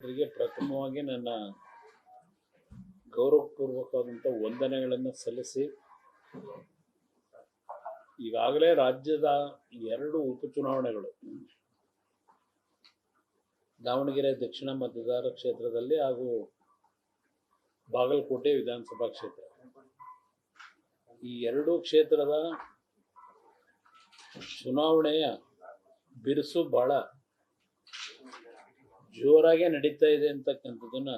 ಅವರಿಗೆ ಪ್ರಥಮವಾಗಿ ನನ್ನ ಗೌರವಪೂರ್ವಕವಾದಂಥ ವಂದನೆಗಳನ್ನು ಸಲ್ಲಿಸಿ, ಈಗಾಗಲೇ ರಾಜ್ಯದ 2 ಉಪಚುನಾವಣೆಗಳು ದಾವಣಗೆರೆ ದಕ್ಷಿಣ ಮತದಾರ ಕ್ಷೇತ್ರದಲ್ಲಿ ಹಾಗೂ ಬಾಗಲಕೋಟೆ ವಿಧಾನಸಭಾ ಕ್ಷೇತ್ರ, ಈ 2 ಕ್ಷೇತ್ರದ ಚುನಾವಣೆಯ ಬಿರುಸು ಬಹಳ ಜೋರಾಗಿ ನಡೀತಾ ಇದೆ ಅಂತಕ್ಕಂಥದ್ದನ್ನ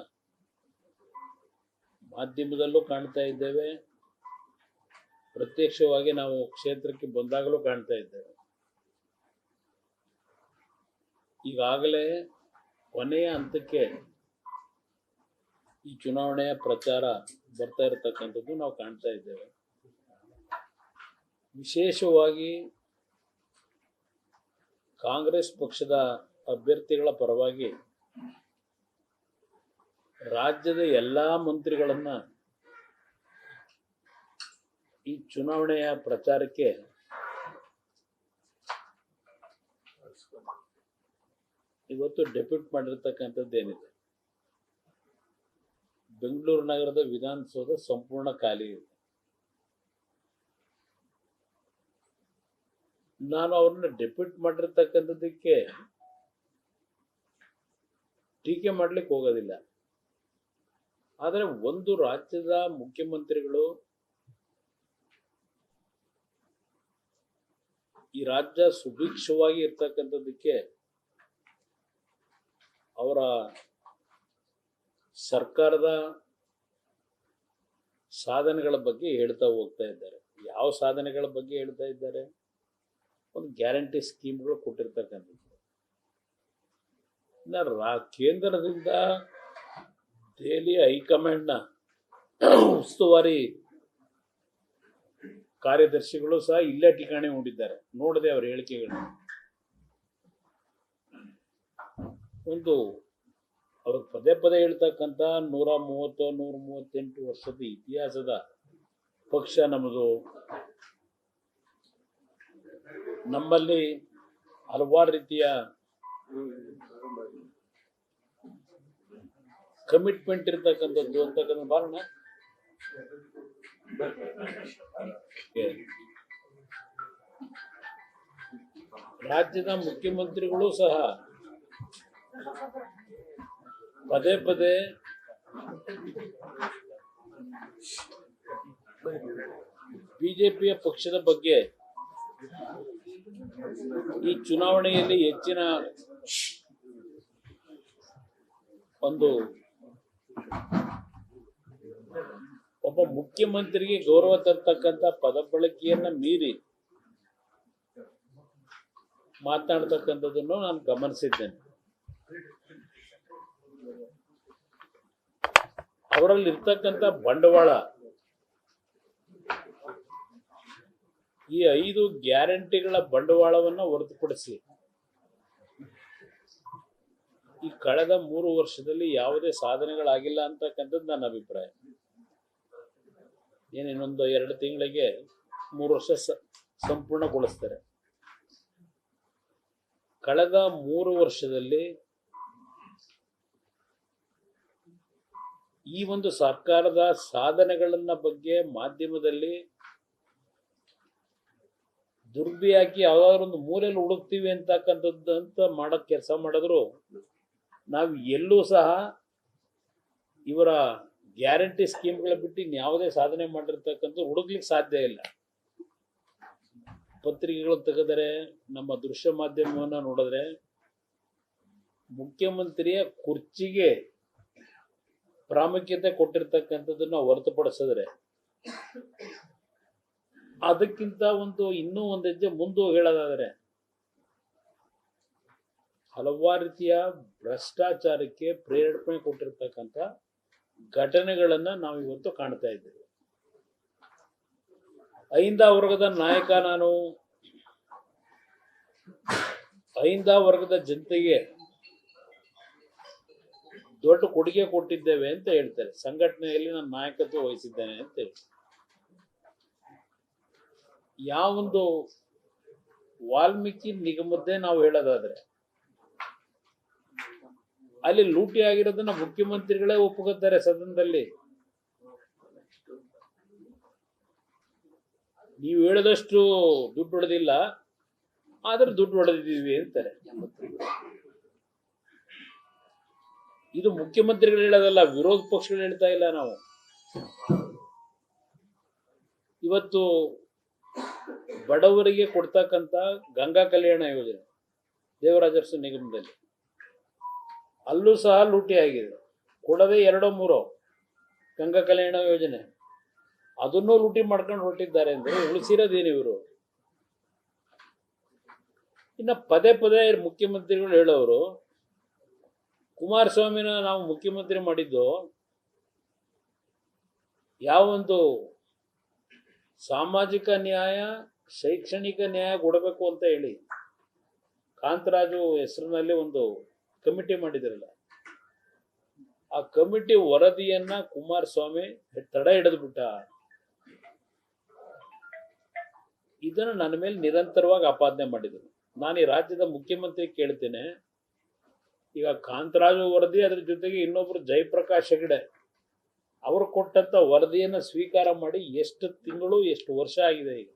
ಮಾಧ್ಯಮದಲ್ಲೂ ಕಾಣ್ತಾ ಇದ್ದೇವೆ, ಪ್ರತ್ಯಕ್ಷವಾಗಿ ನಾವು ಕ್ಷೇತ್ರಕ್ಕೆ ಬಂದಾಗಲೂ ಕಾಣ್ತಾ ಇದ್ದೇವೆ. ಈಗಾಗಲೇ ಕೊನೆಯ ಹಂತಕ್ಕೆ ಈ ಚುನಾವಣೆಯ ಪ್ರಚಾರ ಬರ್ತಾ ಇರತಕ್ಕಂಥದ್ದು ನಾವು ಕಾಣ್ತಾ ಇದ್ದೇವೆ. ವಿಶೇಷವಾಗಿ ಕಾಂಗ್ರೆಸ್ ಪಕ್ಷದ ಅಭ್ಯರ್ಥಿಗಳ ಪರವಾಗಿ ರಾಜ್ಯದ ಎಲ್ಲಾ ಮಂತ್ರಿಗಳನ್ನ ಈ ಚುನಾವಣೆಯ ಪ್ರಚಾರಕ್ಕೆ ಇವತ್ತು ಡೆಪ್ಯೂಟ್ ಮಾಡಿರ್ತಕ್ಕಂಥದ್ದೇನಿದೆ, ಬೆಂಗಳೂರು ನಗರದ ವಿಧಾನಸೌಧ ಸಂಪೂರ್ಣ ಖಾಲಿ ಇದೆ. ನಾನು ಅವ್ರನ್ನ ಡೆಪ್ಯೂಟ್ ಮಾಡಿರ್ತಕ್ಕಂಥದ್ದಕ್ಕೆ ಟೀಕೆ ಮಾಡ್ಲಿಕ್ಕೆ ಹೋಗೋದಿಲ್ಲ. ಆದರೆ ಒಂದು ರಾಜ್ಯದ ಮುಖ್ಯಮಂತ್ರಿಗಳು ಈ ರಾಜ್ಯ ಸುಭಿಕ್ಷವಾಗಿ ಇರ್ತಕ್ಕಂಥದ್ದಕ್ಕೆ ಅವರ ಸರ್ಕಾರದ ಸಾಧನೆಗಳ ಬಗ್ಗೆ ಹೇಳ್ತಾ ಹೋಗ್ತಾ ಇದ್ದಾರೆ. ಯಾವ ಸಾಧನೆಗಳ ಬಗ್ಗೆ ಹೇಳ್ತಾ ಇದ್ದಾರೆ? ಒಂದು ಗ್ಯಾರಂಟಿ ಸ್ಕೀಮ್ಗಳು ಕೊಟ್ಟಿರ್ತಕ್ಕಂಥದ್ದು, ಕೇಂದ್ರದಿಂದ ದೆಹಲಿ ಹೈಕಮಾಂಡ್ನ ಉಸ್ತುವಾರಿ ಕಾರ್ಯದರ್ಶಿಗಳು ಸಹ ಇಲ್ಲೇ ಠಿಕಾಣೆ ಹೂಡಿದ್ದಾರೆ. ನೋಡದೆ ಅವರ ಹೇಳಿಕೆಗಳು, ಒಂದು ಅವರು ಪದೇ ಪದೇ ಹೇಳ್ತಕ್ಕಂಥ 130-138 ವರ್ಷದ ಇತಿಹಾಸದ ಪಕ್ಷ ನಮ್ಮದು, ನಮ್ಮಲ್ಲಿ ಹಲವಾರು ರೀತಿಯ ಕಮಿಟ್ಮೆಂಟ್ ಇರ್ತಕ್ಕಂಥದ್ದು ಅಂತಕ್ಕಂಥ ಬಾರಣ ರಾಜ್ಯದ ಮುಖ್ಯಮಂತ್ರಿಗಳು ಸಹ ಪದೇ ಪದೇ ಬಿಜೆಪಿಯ ಪಕ್ಷದ ಬಗ್ಗೆ ಈ ಚುನಾವಣೆಯಲ್ಲಿ ಹೆಚ್ಚಿನ ಒಂದು ಒಬ್ಬ ಮುಖ್ಯಮಂತ್ರಿಗೆ ಗೌರವ ತರ್ತಕ್ಕಂಥ ಪದ ಬಳಕೆಯನ್ನ ಮೀರಿ ಮಾತನಾಡ್ತಕ್ಕಂಥದ್ದನ್ನು ನಾನು ಗಮನಿಸಿದ್ದೇನೆ. ಅವರಲ್ಲಿ ಇರ್ತಕ್ಕಂಥ ಬಂಡವಾಳ ಈ 5 ಗ್ಯಾರಂಟಿಗಳ ಬಂಡವಾಳವನ್ನ ಹೊರತುಪಡಿಸಿ ಈ ಕಳೆದ 3 ವರ್ಷದಲ್ಲಿ ಯಾವುದೇ ಸಾಧನೆಗಳಾಗಿಲ್ಲ ಅಂತಕ್ಕಂಥದ್ದು ನನ್ನ ಅಭಿಪ್ರಾಯ. ಇನ್ನೊಂದು 2 ತಿಂಗಳಿಗೆ 3 ವರ್ಷ ಸಂಪೂರ್ಣಗೊಳಿಸ್ತಾರೆ. ಕಳೆದ 3 ವರ್ಷದಲ್ಲಿ ಈ ಒಂದು ಸರ್ಕಾರದ ಸಾಧನೆಗಳನ್ನ ಬಗ್ಗೆ ಮಾಧ್ಯಮದಲ್ಲಿ ದುರ್ಬಿಯಾಗಿ ಯಾವ್ದಾದ್ರು ಒಂದು ಮೂಲೆಯಲ್ಲಿ ಹುಡುಕ್ತೀವಿ ಅಂತಕ್ಕಂಥದ್ದು ಅಂತ ಮಾಡಕ್ ಕೆಲಸ ಮಾಡಿದ್ರು ನಾವು ಎಲ್ಲೂ ಸಹ ಇವರ ಗ್ಯಾರಂಟಿ ಸ್ಕೀಮ್ಗಳ ಬಿಟ್ಟು ಇನ್ಯಾವುದೇ ಸಾಧನೆ ಮಾಡಿರ್ತಕ್ಕಂಥ ಹುಡುಕ್ಲಿಕ್ಕೆ ಸಾಧ್ಯ ಇಲ್ಲ. ಪತ್ರಿಕೆಗಳು ತೆಗೆದರೆ, ನಮ್ಮ ದೃಶ್ಯ ಮಾಧ್ಯಮವನ್ನ ನೋಡಿದ್ರೆ, ಮುಖ್ಯಮಂತ್ರಿಯ ಕುರ್ಚಿಗೆ ಪ್ರಾಮುಖ್ಯತೆ ಕೊಟ್ಟಿರ್ತಕ್ಕಂಥದ್ದನ್ನ ಹೊರತುಪಡಿಸಿದ್ರೆ, ಅದಕ್ಕಿಂತ ಇನ್ನೂ ಒಂದು ಹೆಜ್ಜೆ ಮುಂದೆ ಹೇಳೋದಾದ್ರೆ ಹಲವಾರು ರೀತಿಯ ಭ್ರಷ್ಟಾಚಾರಕ್ಕೆ ಪ್ರೇರೇಪಣೆ ಕೊಟ್ಟಿರ್ತಕ್ಕಂಥ ಘಟನೆಗಳನ್ನ ನಾವು ಇವತ್ತು ಕಾಣ್ತಾ ಇದ್ದೇವೆ. ಅಹಿಂದ ವರ್ಗದ ನಾಯಕ ನಾನು, ಅಹಿಂದ ವರ್ಗದ ಜನತೆಗೆ ದೊಡ್ಡ ಕೊಡುಗೆ ಕೊಟ್ಟಿದ್ದೇವೆ ಅಂತ ಹೇಳ್ತಾರೆ. ಸಂಘಟನೆಯಲ್ಲಿ ನಾನು ನಾಯಕತ್ವ ವಹಿಸಿದ್ದೇನೆ ಅಂತ ಹೇಳಿ ಯಾವೊಂದು ವಾಲ್ಮೀಕಿ ನಿಗಮದ್ದೇ ನಾವು ಹೇಳೋದಾದ್ರೆ ಅಲ್ಲಿ ಲೂಟಿ ಆಗಿರೋದನ್ನ ಮುಖ್ಯಮಂತ್ರಿಗಳೇ ಒಪ್ಪುತ್ತಾರೆ ಸದನದಲ್ಲಿ. ನೀವು ಹೇಳಿದಷ್ಟು ದುಡ್ಡು ಹೊಡೆದಿಲ್ಲ, ಆದ್ರೆ ದುಡ್ಡು ಹೊಡೆದಿದ್ದೀವಿ ಅಂತಾರೆ. ಇದು ಮುಖ್ಯಮಂತ್ರಿಗಳು ಹೇಳೋದಲ್ಲ, ವಿರೋಧ ಪಕ್ಷಗಳು ಹೇಳ್ತಾ ಇಲ್ಲ. ನಾವು ಇವತ್ತು ಬಡವರಿಗೆ ಕೊಡ್ತಕ್ಕಂಥ ಗಂಗಾ ಕಲ್ಯಾಣ ಯೋಜನೆ ದೇವರಾಜ ಅರಸು ನಿಗಮದಲ್ಲಿ ಅಲ್ಲೂ ಸಹ ಲೂಟಿ ಆಗಿದೆ. ಕೊಡದೆ 2-3 ಗಂಗಾ ಕಲ್ಯಾಣ ಯೋಜನೆ, ಅದನ್ನೂ ಲೂಟಿ ಮಾಡ್ಕೊಂಡು ಹೊರಟಿದ್ದಾರೆ ಅಂದ್ರೆ ಉಳಿಸಿರೋದೇನು ಇವರು? ಇನ್ನು ಪದೇ ಪದೇ ಮುಖ್ಯಮಂತ್ರಿಗಳು ಹೇಳೋರು, ಕುಮಾರಸ್ವಾಮಿನ ನಾವು ಮುಖ್ಯಮಂತ್ರಿ ಮಾಡಿದ್ದು ಯಾವೊಂದು ಸಾಮಾಜಿಕ ನ್ಯಾಯ, ಶೈಕ್ಷಣಿಕ ನ್ಯಾಯ ಕೊಡಬೇಕು ಅಂತ ಹೇಳಿ ಕಾಂತರಾಜು ಹೆಸರಿನಲ್ಲಿ ಒಂದು ಕಮಿಟಿ ಮಾಡಿದ್ರಲ್ಲ, ಆ ಕಮಿಟಿ ವರದಿಯನ್ನ ಕುಮಾರಸ್ವಾಮಿ ತಡೆ ಹಿಡಿದ್ಬಿಟ್ಟ. ಇದನ್ನು ನನ್ನ ಮೇಲೆ ನಿರಂತರವಾಗಿ ಆಪಾದನೆ ಮಾಡಿದರು. ನಾನು ಈ ರಾಜ್ಯದ ಮುಖ್ಯಮಂತ್ರಿ ಕೇಳ್ತೇನೆ, ಈಗ ಕಾಂತರಾಜು ವರದಿ, ಅದ್ರ ಜೊತೆಗೆ ಇನ್ನೊಬ್ರು ಜಯಪ್ರಕಾಶ್ ಹೆಗಡೆ ಅವರು ಕೊಟ್ಟಂತ ವರದಿಯನ್ನು ಸ್ವೀಕಾರ ಮಾಡಿ ಎಷ್ಟು ತಿಂಗಳು ಎಷ್ಟು ವರ್ಷ ಆಗಿದೆ. ಈಗ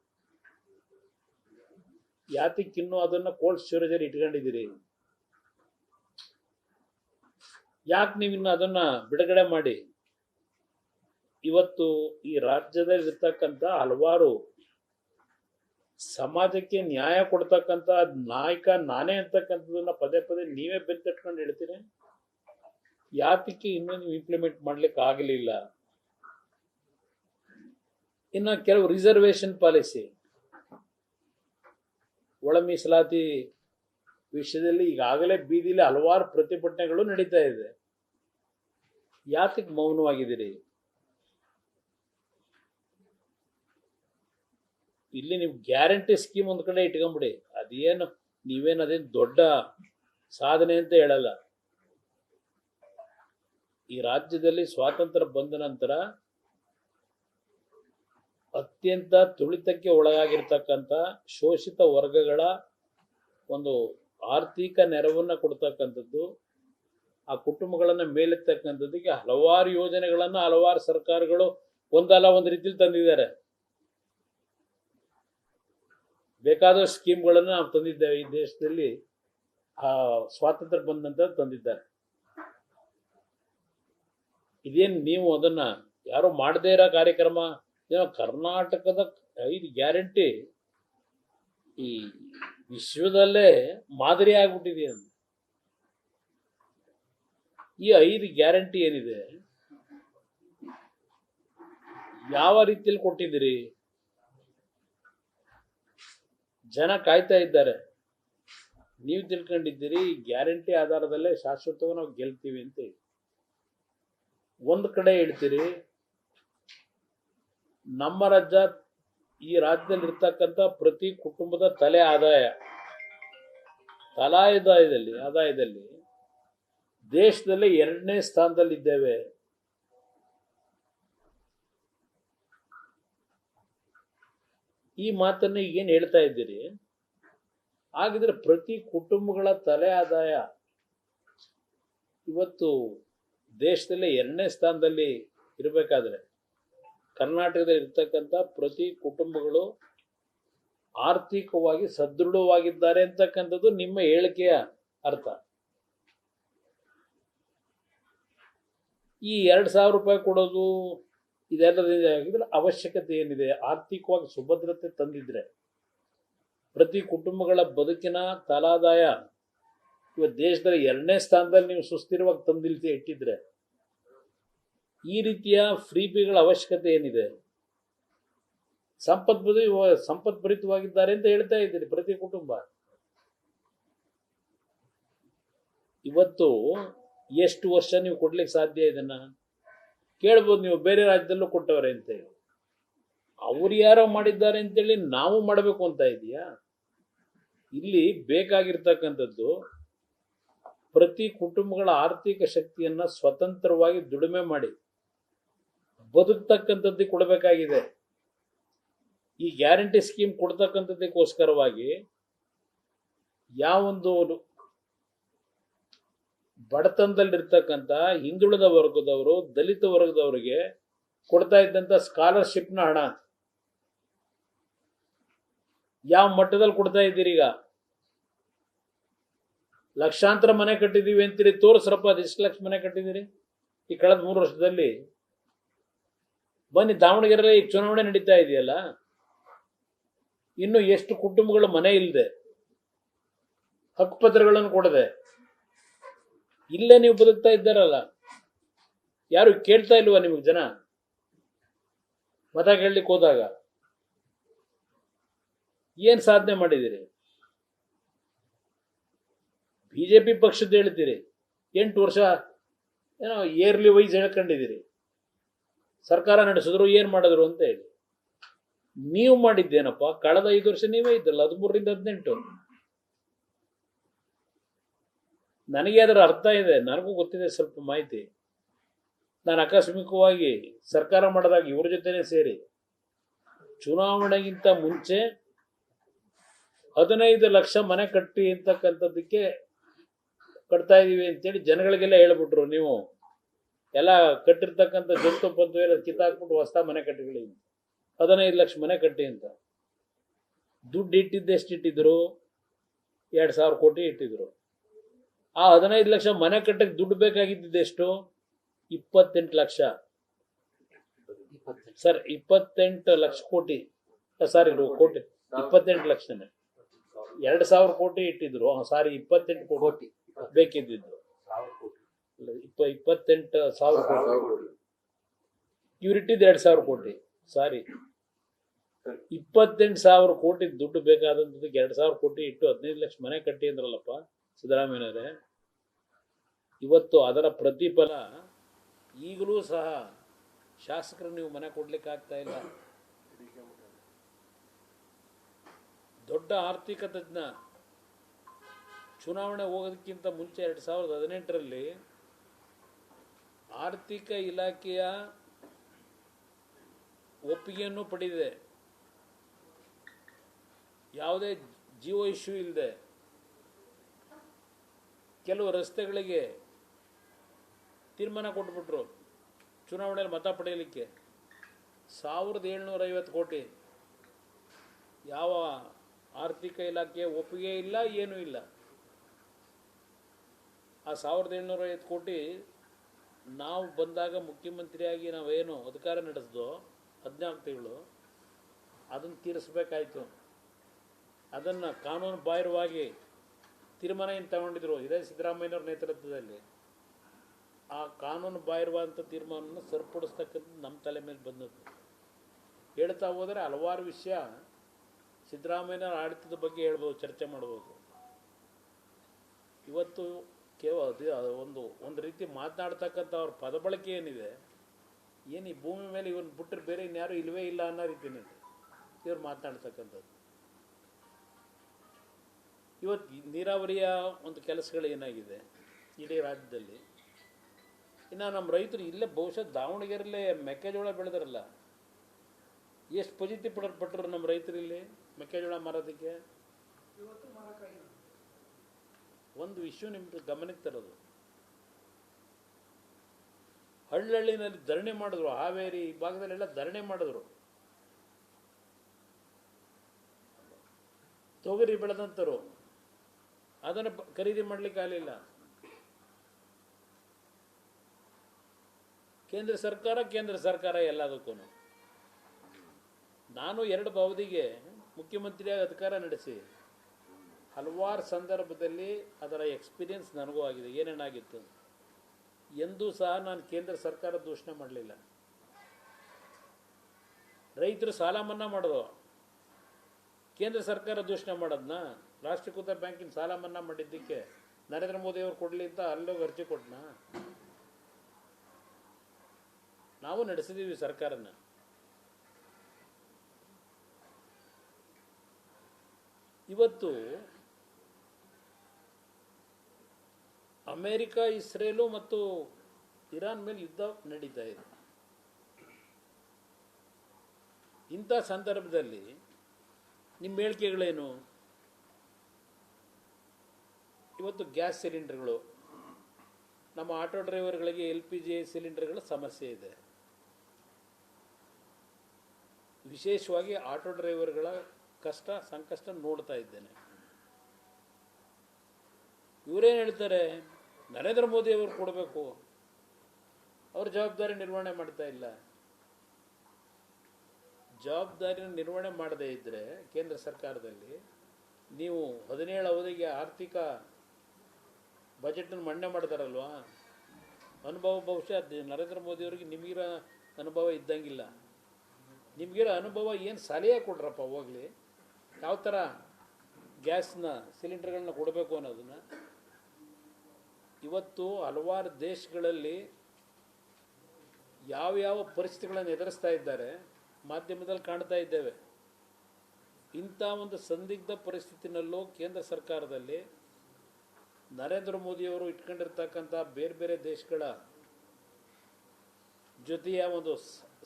ಯಾತಕ್ಕಿನ್ನೂ ಅದನ್ನ ಕೋಲ್ಡ್ ಸ್ಟೋರೇಜಲ್ಲಿ ಇಟ್ಕೊಂಡಿದ್ದೀರಿ? ಯಾಕೆ ನೀವಿನ್ನು ಅದನ್ನ ಬಿಡುಗಡೆ ಮಾಡಿ? ಇವತ್ತು ಈ ರಾಜ್ಯದಲ್ಲಿ ಇರ್ತಕ್ಕಂಥ ಹಲವಾರು ಸಮಾಜಕ್ಕೆ ನ್ಯಾಯ ಕೊಡ್ತಕ್ಕಂಥ ನಾಯಕ ನಾನೇ ಅಂತಕ್ಕಂಥದನ್ನ ಪದೇ ಪದೇ ನೀವೇ ಬೆನ್ನಟ್ಕೊಂಡು ಹೇಳ್ತೀರಿ. ಯಾತಕ್ಕೆ ಇನ್ನೂ ನೀವು ಇಂಪ್ಲಿಮೆಂಟ್ ಮಾಡ್ಲಿಕ್ಕೆ ಆಗಲಿಲ್ಲ? ಇನ್ನು ಕೆಲವು ರಿಸರ್ವೇಶನ್ ಪಾಲಿಸಿ, ಒಳ ಮೀಸಲಾತಿ ವಿಷಯದಲ್ಲಿ ಈಗಾಗಲೇ ಬೀದಿಲಿ ಹಲವಾರು ಪ್ರತಿಭಟನೆಗಳು ನಡೀತಾ ಇದೆ. ಯಾತಕ್ಕೆ ಮೌನವಾಗಿದ್ದೀರಿ? ಇಲ್ಲಿ ನೀವು ಗ್ಯಾರಂಟಿ ಸ್ಕೀಮ್ ಒಂದ್ ಕಡೆ ಇಟ್ಕೊಂಬಿಡಿ, ಅದೇನು ಅದೇನು ದೊಡ್ಡ ಸಾಧನೆ ಅಂತ ಹೇಳಲ್ಲ. ಈ ರಾಜ್ಯದಲ್ಲಿ ಸ್ವಾತಂತ್ರ್ಯ ಬಂದ ನಂತರ ಅತ್ಯಂತ ತುಳಿತಕ್ಕೆ ಒಳಗಾಗಿರ್ತಕ್ಕಂಥ ಶೋಷಿತ ವರ್ಗಗಳ ಒಂದು ಆರ್ಥಿಕ ನೆರವನ್ನ ಕೊಡ್ತಕ್ಕಂಥದ್ದು, ಆ ಕುಟುಂಬಗಳನ್ನ ಮೇಲೆತ್ತಕ್ಕಂಥದ್ದಕ್ಕೆ ಹಲವಾರು ಯೋಜನೆಗಳನ್ನ ಹಲವಾರು ಸರ್ಕಾರಗಳು ಒಂದಲ್ಲ ಒಂದು ರೀತಿಯಲ್ಲಿ ತಂದಿದ್ದಾರೆ. ಬೇಕಾದಷ್ಟು ಸ್ಕೀಮ್ಗಳನ್ನು ನಾವು ತಂದಿದ್ದೇವೆ ಈ ದೇಶದಲ್ಲಿ. ಸ್ವಾತಂತ್ರ್ಯ ಬಂದ ನಂತರ ತಂದಿದ್ದಾರೆ. ಇದೇನು ನೀವು ಅದನ್ನ ಯಾರೋ ಮಾಡದೇ ಇರೋ ಕಾರ್ಯಕ್ರಮ? ಏನೋ ಕರ್ನಾಟಕದ 5 ಗ್ಯಾರಂಟಿ ಈ ವಿಶ್ವದಲ್ಲೇ ಮಾದರಿ ಆಗ್ಬಿಟ್ಟಿದೆ. ಈ 5 ಗ್ಯಾರಂಟಿ ಏನಿದೆ, ಯಾವ ರೀತಿಯಲ್ಲಿ ಕೊಟ್ಟಿದ್ದೀರಿ? ಜನ ಕಾಯ್ತಾ ಇದ್ದಾರೆ. ನೀವು ತಿಳ್ಕೊಂಡಿದ್ದೀರಿ ಗ್ಯಾರಂಟಿ ಆಧಾರದಲ್ಲೇ ಶಾಶ್ವತವಾಗಿ ನಾವು ಗೆಲ್ತೀವಿ ಅಂತ. ಒಂದು ಕಡೆ ಹೇಳ್ತೀರಿ ನಮ್ಮ ರಾಜ್ಯ, ಈ ರಾಜ್ಯದಲ್ಲಿ ಇರ್ತಕ್ಕಂಥ ಪ್ರತಿ ಕುಟುಂಬದ ತಲೆ ಆದಾಯದಲ್ಲಿ ದೇಶದಲ್ಲೇ 2ನೇ ಸ್ಥಾನದಲ್ಲಿದ್ದೇವೆ. ಈ ಮಾತನ್ನ ಈಗೇನು ಹೇಳ್ತಾ ಇದ್ದೀರಿ? ಹಾಗಿದ್ರೆ ಪ್ರತಿ ಕುಟುಂಬಗಳ ತಲೆ ಆದಾಯ ಇವತ್ತು ದೇಶದಲ್ಲೇ 2ನೇ ಸ್ಥಾನದಲ್ಲಿ ಇರಬೇಕಾದ್ರೆ ಕರ್ನಾಟಕದಲ್ಲಿ ಇರ್ತಕ್ಕಂಥ ಪ್ರತಿ ಕುಟುಂಬಗಳು ಆರ್ಥಿಕವಾಗಿ ಸದೃಢವಾಗಿದ್ದಾರೆ ಅಂತಕ್ಕಂಥದ್ದು ನಿಮ್ಮ ಹೇಳಿಕೆಯ ಅರ್ಥ. ಈ 2,000 ರೂಪಾಯಿ ಕೊಡೋದು ಇದೆಲ್ಲದಿಂದ ಆಗಿದ್ರೆ ಅವಶ್ಯಕತೆ ಏನಿದೆ? ಆರ್ಥಿಕವಾಗಿ ಸುಭದ್ರತೆ ತಂದಿದ್ರೆ ಪ್ರತಿ ಕುಟುಂಬಗಳ ಬದುಕಿನ ತಲಾದಾಯ ಇವತ್ತು ದೇಶದಲ್ಲಿ 2ನೇ ಸ್ಥಾನದಲ್ಲಿ ನೀವು ಸುಸ್ಥಿರವಾಗಿ ತಂದಿಲ್ತಿ ಇಟ್ಟಿದ್ರೆ ಈ ರೀತಿಯ ಫ್ರೀಬಿಗಳ ಅವಶ್ಯಕತೆ ಏನಿದೆ? ಸಂಪತ್ಭರಿತವಾಗಿದ್ದಾರೆ ಅಂತ ಹೇಳ್ತಾ ಇದ್ದೀರಿ ಪ್ರತಿ ಕುಟುಂಬ. ಇವತ್ತು ಎಷ್ಟು ವರ್ಷ ನೀವು ಕೊಡ್ಲಿಕ್ಕೆ ಸಾಧ್ಯ? ಇದನ್ನ ಕೇಳ್ಬೋದು ನೀವು, ಬೇರೆ ರಾಜ್ಯದಲ್ಲೂ ಕೊಟ್ಟವ್ರೆ ಅಂತ ಹೇಳಿ. ಅವ್ರು ಯಾರೋ ಮಾಡಿದ್ದಾರೆ ಅಂತೇಳಿ ನಾವು ಮಾಡಬೇಕು ಅಂತ ಇದೆಯಾ? ಇಲ್ಲಿ ಬೇಕಾಗಿರ್ತಕ್ಕಂಥದ್ದು ಪ್ರತಿ ಕುಟುಂಬಗಳ ಆರ್ಥಿಕ ಶಕ್ತಿಯನ್ನ ಸ್ವತಂತ್ರವಾಗಿ ದುಡಿಮೆ ಮಾಡಿ ಬದುಕ್ತಕ್ಕಂಥದ್ದು ಕೊಡಬೇಕಾಗಿದೆ. ಈ ಗ್ಯಾರಂಟಿ ಸ್ಕೀಮ್ ಕೊಡ್ತಕ್ಕಂಥದ್ದಕ್ಕೋಸ್ಕರವಾಗಿ ಯಾವೊಂದು ಬಡತನದಲ್ಲಿರ್ತಕ್ಕಂಥ ಹಿಂದುಳಿದ ವರ್ಗದವರು, ದಲಿತ ವರ್ಗದವರಿಗೆ ಕೊಡ್ತಾ ಇದ್ದಂಥ ಸ್ಕಾಲರ್ಶಿಪ್ನ ಹಣ ಯಾವ ಮಟ್ಟದಲ್ಲಿ ಕೊಡ್ತಾ ಇದ್ದೀರಿ? ಈಗ ಲಕ್ಷಾಂತರ ಮನೆ ಕಟ್ಟಿದೀವಿ ಅಂತೀರಿ, ತೋರಿಸ್ರಪ್ಪ ಅದೆಷ್ಟು ಲಕ್ಷ ಮನೆ ಕಟ್ಟಿದ್ದೀರಿ ಈ ಕಳೆದ 3 ವರ್ಷದಲ್ಲಿ? ಬನ್ನಿ, ದಾವಣಗೆರೆ ಈಗ ಚುನಾವಣೆ ನಡೀತಾ ಇದೆಯಲ್ಲ, ಇನ್ನು ಎಷ್ಟು ಕುಟುಂಬಗಳು ಮನೆ ಇಲ್ಲದೆ, ಹಕ್ಕುಪತ್ರಗಳನ್ನು ಕೊಡದೆ ಇಲ್ಲೇ ನೀವು ಬದುಕ್ತಾ ಇದ್ದಾರಲ್ಲ, ಯಾರು ಕೇಳ್ತಾ ಇಲ್ವಾ ನಿಮಗೆ? ಜನ ಮತ ಕೇಳಲಿಕ್ಕೆ ಹೋದಾಗ ಏನ್ ಸಾಧನೆ ಮಾಡಿದಿರಿ? ಬಿಜೆಪಿ ಪಕ್ಷದ ಹೇಳ್ತೀರಿ 8 ವರ್ಷ ಏನೋ ಇಯರ್ಲಿ ವೈಸ್ ಹೇಳ್ಕೊಂಡಿದ್ದೀರಿ, ಸರ್ಕಾರ ನಡೆಸಿದ್ರು, ಏನ್ ಮಾಡಿದ್ರು ಅಂತ ಹೇಳಿ. ನೀವು ಮಾಡಿದ್ದೇನಪ್ಪ? ಕಳೆದ 5 ವರ್ಷ ನೀವೇ ಇದ್ದಲ್ಲ, 13ರಿಂದ 18. ನನಗೆ ಅದರ ಅರ್ಥ ಇದೆ, ನನಗೂ ಗೊತ್ತಿದೆ ಸ್ವಲ್ಪ ಮಾಹಿತಿ. ನಾನು ಆಕಸ್ಮಿಕವಾಗಿ ಸರ್ಕಾರ ಮಾಡಿದಾಗ ಇವ್ರ ಜೊತೆನೆ ಸೇರಿ ಚುನಾವಣೆಗಿಂತ ಮುಂಚೆ 15 ಲಕ್ಷ ಮನೆ ಕಟ್ಟಿ ಅಂತಕ್ಕಂಥದ್ದಕ್ಕೆ ಕಟ್ತಾ ಇದೀವಿ ಅಂತೇಳಿ ಜನಗಳಿಗೆಲ್ಲ ಹೇಳ್ಬಿಟ್ರು. ನೀವು ಎಲ್ಲ ಕಟ್ಟಿರ್ತಕ್ಕಂಥ ಜಂತು ಪಂತು ಎಲ್ಲ ಕಿತ್ತಾಕ್ಬಿಟ್ಟು ಹೊಸ ಮನೆ ಕಟ್ಟಿಗಳು 15 ಲಕ್ಷ ಮನೆ ಕಟ್ಟಿ ಅಂತ. ದುಡ್ಡು ಇಟ್ಟಿದ್ದು ಎಷ್ಟು ಇಟ್ಟಿದ್ರು? 2,000 ಕೋಟಿ ಇಟ್ಟಿದ್ರು. ಆ 15 ಲಕ್ಷ ಮನೆ ಕಟ್ಟಕ್ಕೆ ದುಡ್ಡು ಬೇಕಾಗಿದ್ದು ಎಷ್ಟು? 28 ಲಕ್ಷ ಸರ್, 28 ಲಕ್ಷ ಕೋಟಿ, ಸಾರಿ ಕೋಟಿ, 28 ಲಕ್ಷನೇ. 2,000 ಕೋಟಿ ಇಟ್ಟಿದ್ರು, ಸಾರಿ 28 ಕೋಟಿ ಬೇಕಿದ್ದು, 28,000 ಕೋಟಿ. ಇವ್ರು ಇಟ್ಟಿದ್ದು 2,000 ಕೋಟಿ, ಸಾರಿ 28,000 ಕೋಟಿ ದುಡ್ಡು ಬೇಕಾದಂಥದ್ದಕ್ಕೆ 2,000 ಕೋಟಿ ಇಟ್ಟು 15 ಲಕ್ಷ ಮನೆ ಕಟ್ಟಿ ಅಂದ್ರಲ್ಲಪ್ಪ ಸಿದ್ದರಾಮಯ್ಯನವರೇ. ಇವತ್ತು ಅದರ ಪ್ರತಿಫಲ ಈಗಲೂ ಸಹ ಶಾಸಕರು ನೀವು ಮನೆ ಕೊಡ್ಲಿಕ್ಕೆ ಆಗ್ತಾ ಇಲ್ಲ. ದೊಡ್ಡ ಆರ್ಥಿಕ ತಜ್ಞ ಚುನಾವಣೆ ಹೋಗೋದಕ್ಕಿಂತ ಮುಂಚೆ 2018ರಲ್ಲಿ ಆರ್ಥಿಕ ಇಲಾಖೆಯ ಒಪ್ಪಿಗೆಯನ್ನು ಪಡೆದಿದೆ. ಯಾವುದೇ ಜಿಯೋ ಇಶ್ಯೂ ಇಲ್ಲದೆ ಕೆಲವು ರಸ್ತೆಗಳಿಗೆ ತೀರ್ಮಾನ ಕೊಟ್ಬಿಟ್ರು ಚುನಾವಣೆಯಲ್ಲಿ ಮತ ಪಡೆಯಲಿಕ್ಕೆ. 1,750 ಕೋಟಿ. ಯಾವ ಆರ್ಥಿಕ ಇಲಾಖೆಯ ಒಪ್ಪಿಗೆ ಇಲ್ಲ, ಏನೂ ಇಲ್ಲ. ಆ 1,750 ಕೋಟಿ ನಾವು ಬಂದಾಗ ಮುಖ್ಯಮಂತ್ರಿಯಾಗಿ ನಾವೇನು ಅಧಿಕಾರ ನಡೆಸಿದೋ 14 ತಿಂಗಳು, ಅದನ್ನು ತೀರಿಸಬೇಕಾಯಿತು. ಅದನ್ನು ಕಾನೂನು ಬಾಹಿರವಾಗಿ ತೀರ್ಮಾನ ಏನು ತಗೊಂಡಿದ್ರು ಇದೇ ಸಿದ್ದರಾಮಯ್ಯನವ್ರ ನೇತೃತ್ವದಲ್ಲಿ. ಆ ಕಾನೂನು ಬಾಹಿರವಾದಂಥ ತೀರ್ಮಾನವನ್ನು ಸರಿಪಡಿಸ್ತಕ್ಕಂಥದ್ದು ನಮ್ಮ ತಲೆ ಮೇಲೆ ಬಂದದ್ದು. ಹೇಳ್ತಾ ಹೋದರೆ ಹಲವಾರು ವಿಷಯ ಸಿದ್ದರಾಮಯ್ಯನವರ ಆಡಳಿತದ ಬಗ್ಗೆ ಹೇಳ್ಬೋದು, ಚರ್ಚೆ ಮಾಡ್ಬೋದು. ಇವತ್ತು ಕೇವಲ ಒಂದು ರೀತಿ ಮಾತನಾಡ್ತಕ್ಕಂಥ ಅವ್ರ ಪದ ಬಳಕೆ ಏನಿದೆ, ಏನು ಈ ಭೂಮಿ ಮೇಲೆ ಇವನು ಬಿಟ್ಟರೆ ಬೇರೆ ಇನ್ಯಾರು ಇಲ್ಲವೇ ಇಲ್ಲ ಅನ್ನೋ ರೀತಿಯೇ ಇವ್ರು ಮಾತನಾಡ್ತಕ್ಕಂಥದ್ದು. ಇವತ್ತು ನೀರಾವರಿಯ ಒಂದು ಕೆಲಸಗಳು ಏನಾಗಿದೆ ಇಡೀ ರಾಜ್ಯದಲ್ಲಿ. ಇನ್ನು ನಮ್ಮ ರೈತರು ಇಲ್ಲೇ ಬಹುಶಃ ದಾವಣಗೆರೆಯಲ್ಲೇ ಮೆಕ್ಕೆಜೋಳ ಬೆಳೆದಾರಲ್ಲ, ಎಷ್ಟು ಫಜೀತಿ ಪಟ್ಟರು ನಮ್ಮ ರೈತರು ಇಲ್ಲಿ ಮೆಕ್ಕೆಜೋಳ ಮಾರೋದಕ್ಕೆ. ಒಂದು ವಿಷಯ ನಿಮ್ಗೆ ಗಮನಕ್ಕೆ ತರೋದು, ಹಳ್ಳಿನಲ್ಲಿ ಧರಣಿ ಮಾಡಿದ್ರು, ಹಾವೇರಿ ಈ ಭಾಗದಲ್ಲೆಲ್ಲ ಧರಣಿ ಮಾಡಿದ್ರು. ತೊಗರಿ ಬೆಳೆದಂತರು ಅದನ್ನು ಖರೀದಿ ಮಾಡಲಿಕ್ಕೆ ಆಗಲಿಲ್ಲ. ಕೇಂದ್ರ ಸರ್ಕಾರ ಎಲ್ಲದಕ್ಕೂ. ನಾನು 2 ಅವಧಿಗೆ ಮುಖ್ಯಮಂತ್ರಿಯಾಗಿ ಅಧಿಕಾರ ನಡೆಸಿ ಹಲವಾರು ಸಂದರ್ಭದಲ್ಲಿ ಅದರ ಎಕ್ಸ್ಪೀರಿಯನ್ಸ್ ನನಗೂ ಆಗಿದೆ. ಏನೇನಾಗಿತ್ತು ಎಂದೂ ಸಹ ನಾನು ಕೇಂದ್ರ ಸರ್ಕಾರ ದೂಷಣೆ ಮಾಡಲಿಲ್ಲ. ರೈತರು ಸಾಲ ಮನ್ನಾ ಮಾಡೋದು, ಕೇಂದ್ರ ಸರ್ಕಾರ ದೂಷಣೆ ಮಾಡೋದನ್ನ. ರಾಷ್ಟ್ರೀಕೃತ ಬ್ಯಾಂಕಿನ ಸಾಲ ಮನ್ನಾ ಮಾಡಿದ್ದಕ್ಕೆ ನರೇಂದ್ರ ಮೋದಿ ಅವರು ಕೊಡಲಿ ಅಂತ ಅಲ್ಲೋಗಿ ಅರ್ಜಿ ಕೊಟ್ಟನ. ನಾವು ನಡೆಸಿದ್ದೀವಿ ಸರ್ಕಾರನ. ಇವತ್ತು ಅಮೇರಿಕ, ಇಸ್ರೇಲು ಮತ್ತು ಇರಾನ್ ಮೇಲೆ ಯುದ್ಧ ನಡೀತಾ ಇದೆ. ಇಂಥ ಸಂದರ್ಭದಲ್ಲಿ ನಿಮ್ಮ ಹೇಳಿಕೆಗಳೇನು? ಇವತ್ತು ಗ್ಯಾಸ್ ಸಿಲಿಂಡರ್ಗಳು ನಮ್ಮ ಆಟೋ ಡ್ರೈವರ್ಗಳಿಗೆ LPG ಸಿಲಿಂಡರ್ಗಳ ಸಮಸ್ಯೆ ಇದೆ. ವಿಶೇಷವಾಗಿ ಆಟೋ ಡ್ರೈವರ್ಗಳ ಕಷ್ಟ ಸಂಕಷ್ಟ ನೋಡ್ತಾ ಇದ್ದೇನೆ. ಇವರೇನು ಹೇಳ್ತಾರೆ, ನರೇಂದ್ರ ಮೋದಿ ಅವರು ಕೊಡಬೇಕು, ಅವ್ರ ಜವಾಬ್ದಾರಿ ನಿರ್ವಹಣೆ ಮಾಡ್ತಾ ಇಲ್ಲ. ಜವಾಬ್ದಾರಿನ ನಿರ್ವಹಣೆ ಮಾಡದೇ ಇದ್ದರೆ ಕೇಂದ್ರ ಸರ್ಕಾರದಲ್ಲಿ ನೀವು 17 ಅವಧಿಗೆ ಆರ್ಥಿಕ ಬಜೆಟನ್ನು ಮಂಡನೆ ಮಾಡ್ತಾರಲ್ವಾ, ಅನುಭವ ಬಹುಶಃ ನರೇಂದ್ರ ಮೋದಿಯವರಿಗೆ ನಿಮಗಿರೋ ಅನುಭವ ಇದ್ದಂಗಿಲ್ಲ. ನಿಮಗಿರೋ ಅನುಭವ ಏನು ಸಲಹೆ ಕೊಡ್ರಪ್ಪ ಹೋಗಲಿ, ಯಾವ ಥರ ಗ್ಯಾಸ್ನ ಸಿಲಿಂಡರ್ಗಳನ್ನ ಕೊಡಬೇಕು ಅನ್ನೋದನ್ನು. ಇವತ್ತು ಹಲವಾರು ದೇಶಗಳಲ್ಲಿ ಯಾವ್ಯಾವ ಪರಿಸ್ಥಿತಿಗಳನ್ನು ಎದುರಿಸ್ತಾ ಇದ್ದಾರೆ ಮಾಧ್ಯಮದಲ್ಲಿ ಕಾಣ್ತಾ ಇದ್ದೇವೆ. ಇಂಥ ಒಂದು ಸಂದಿಗ್ಧ ಪರಿಸ್ಥಿತಿನಲ್ಲೂ ಕೇಂದ್ರ ಸರ್ಕಾರದಲ್ಲಿ ನರೇಂದ್ರ ಮೋದಿಯವರು ಇಟ್ಕೊಂಡಿರ್ತಕ್ಕಂಥ ಬೇರೆ ಬೇರೆ ದೇಶಗಳ ಜೊತೆಯ ಒಂದು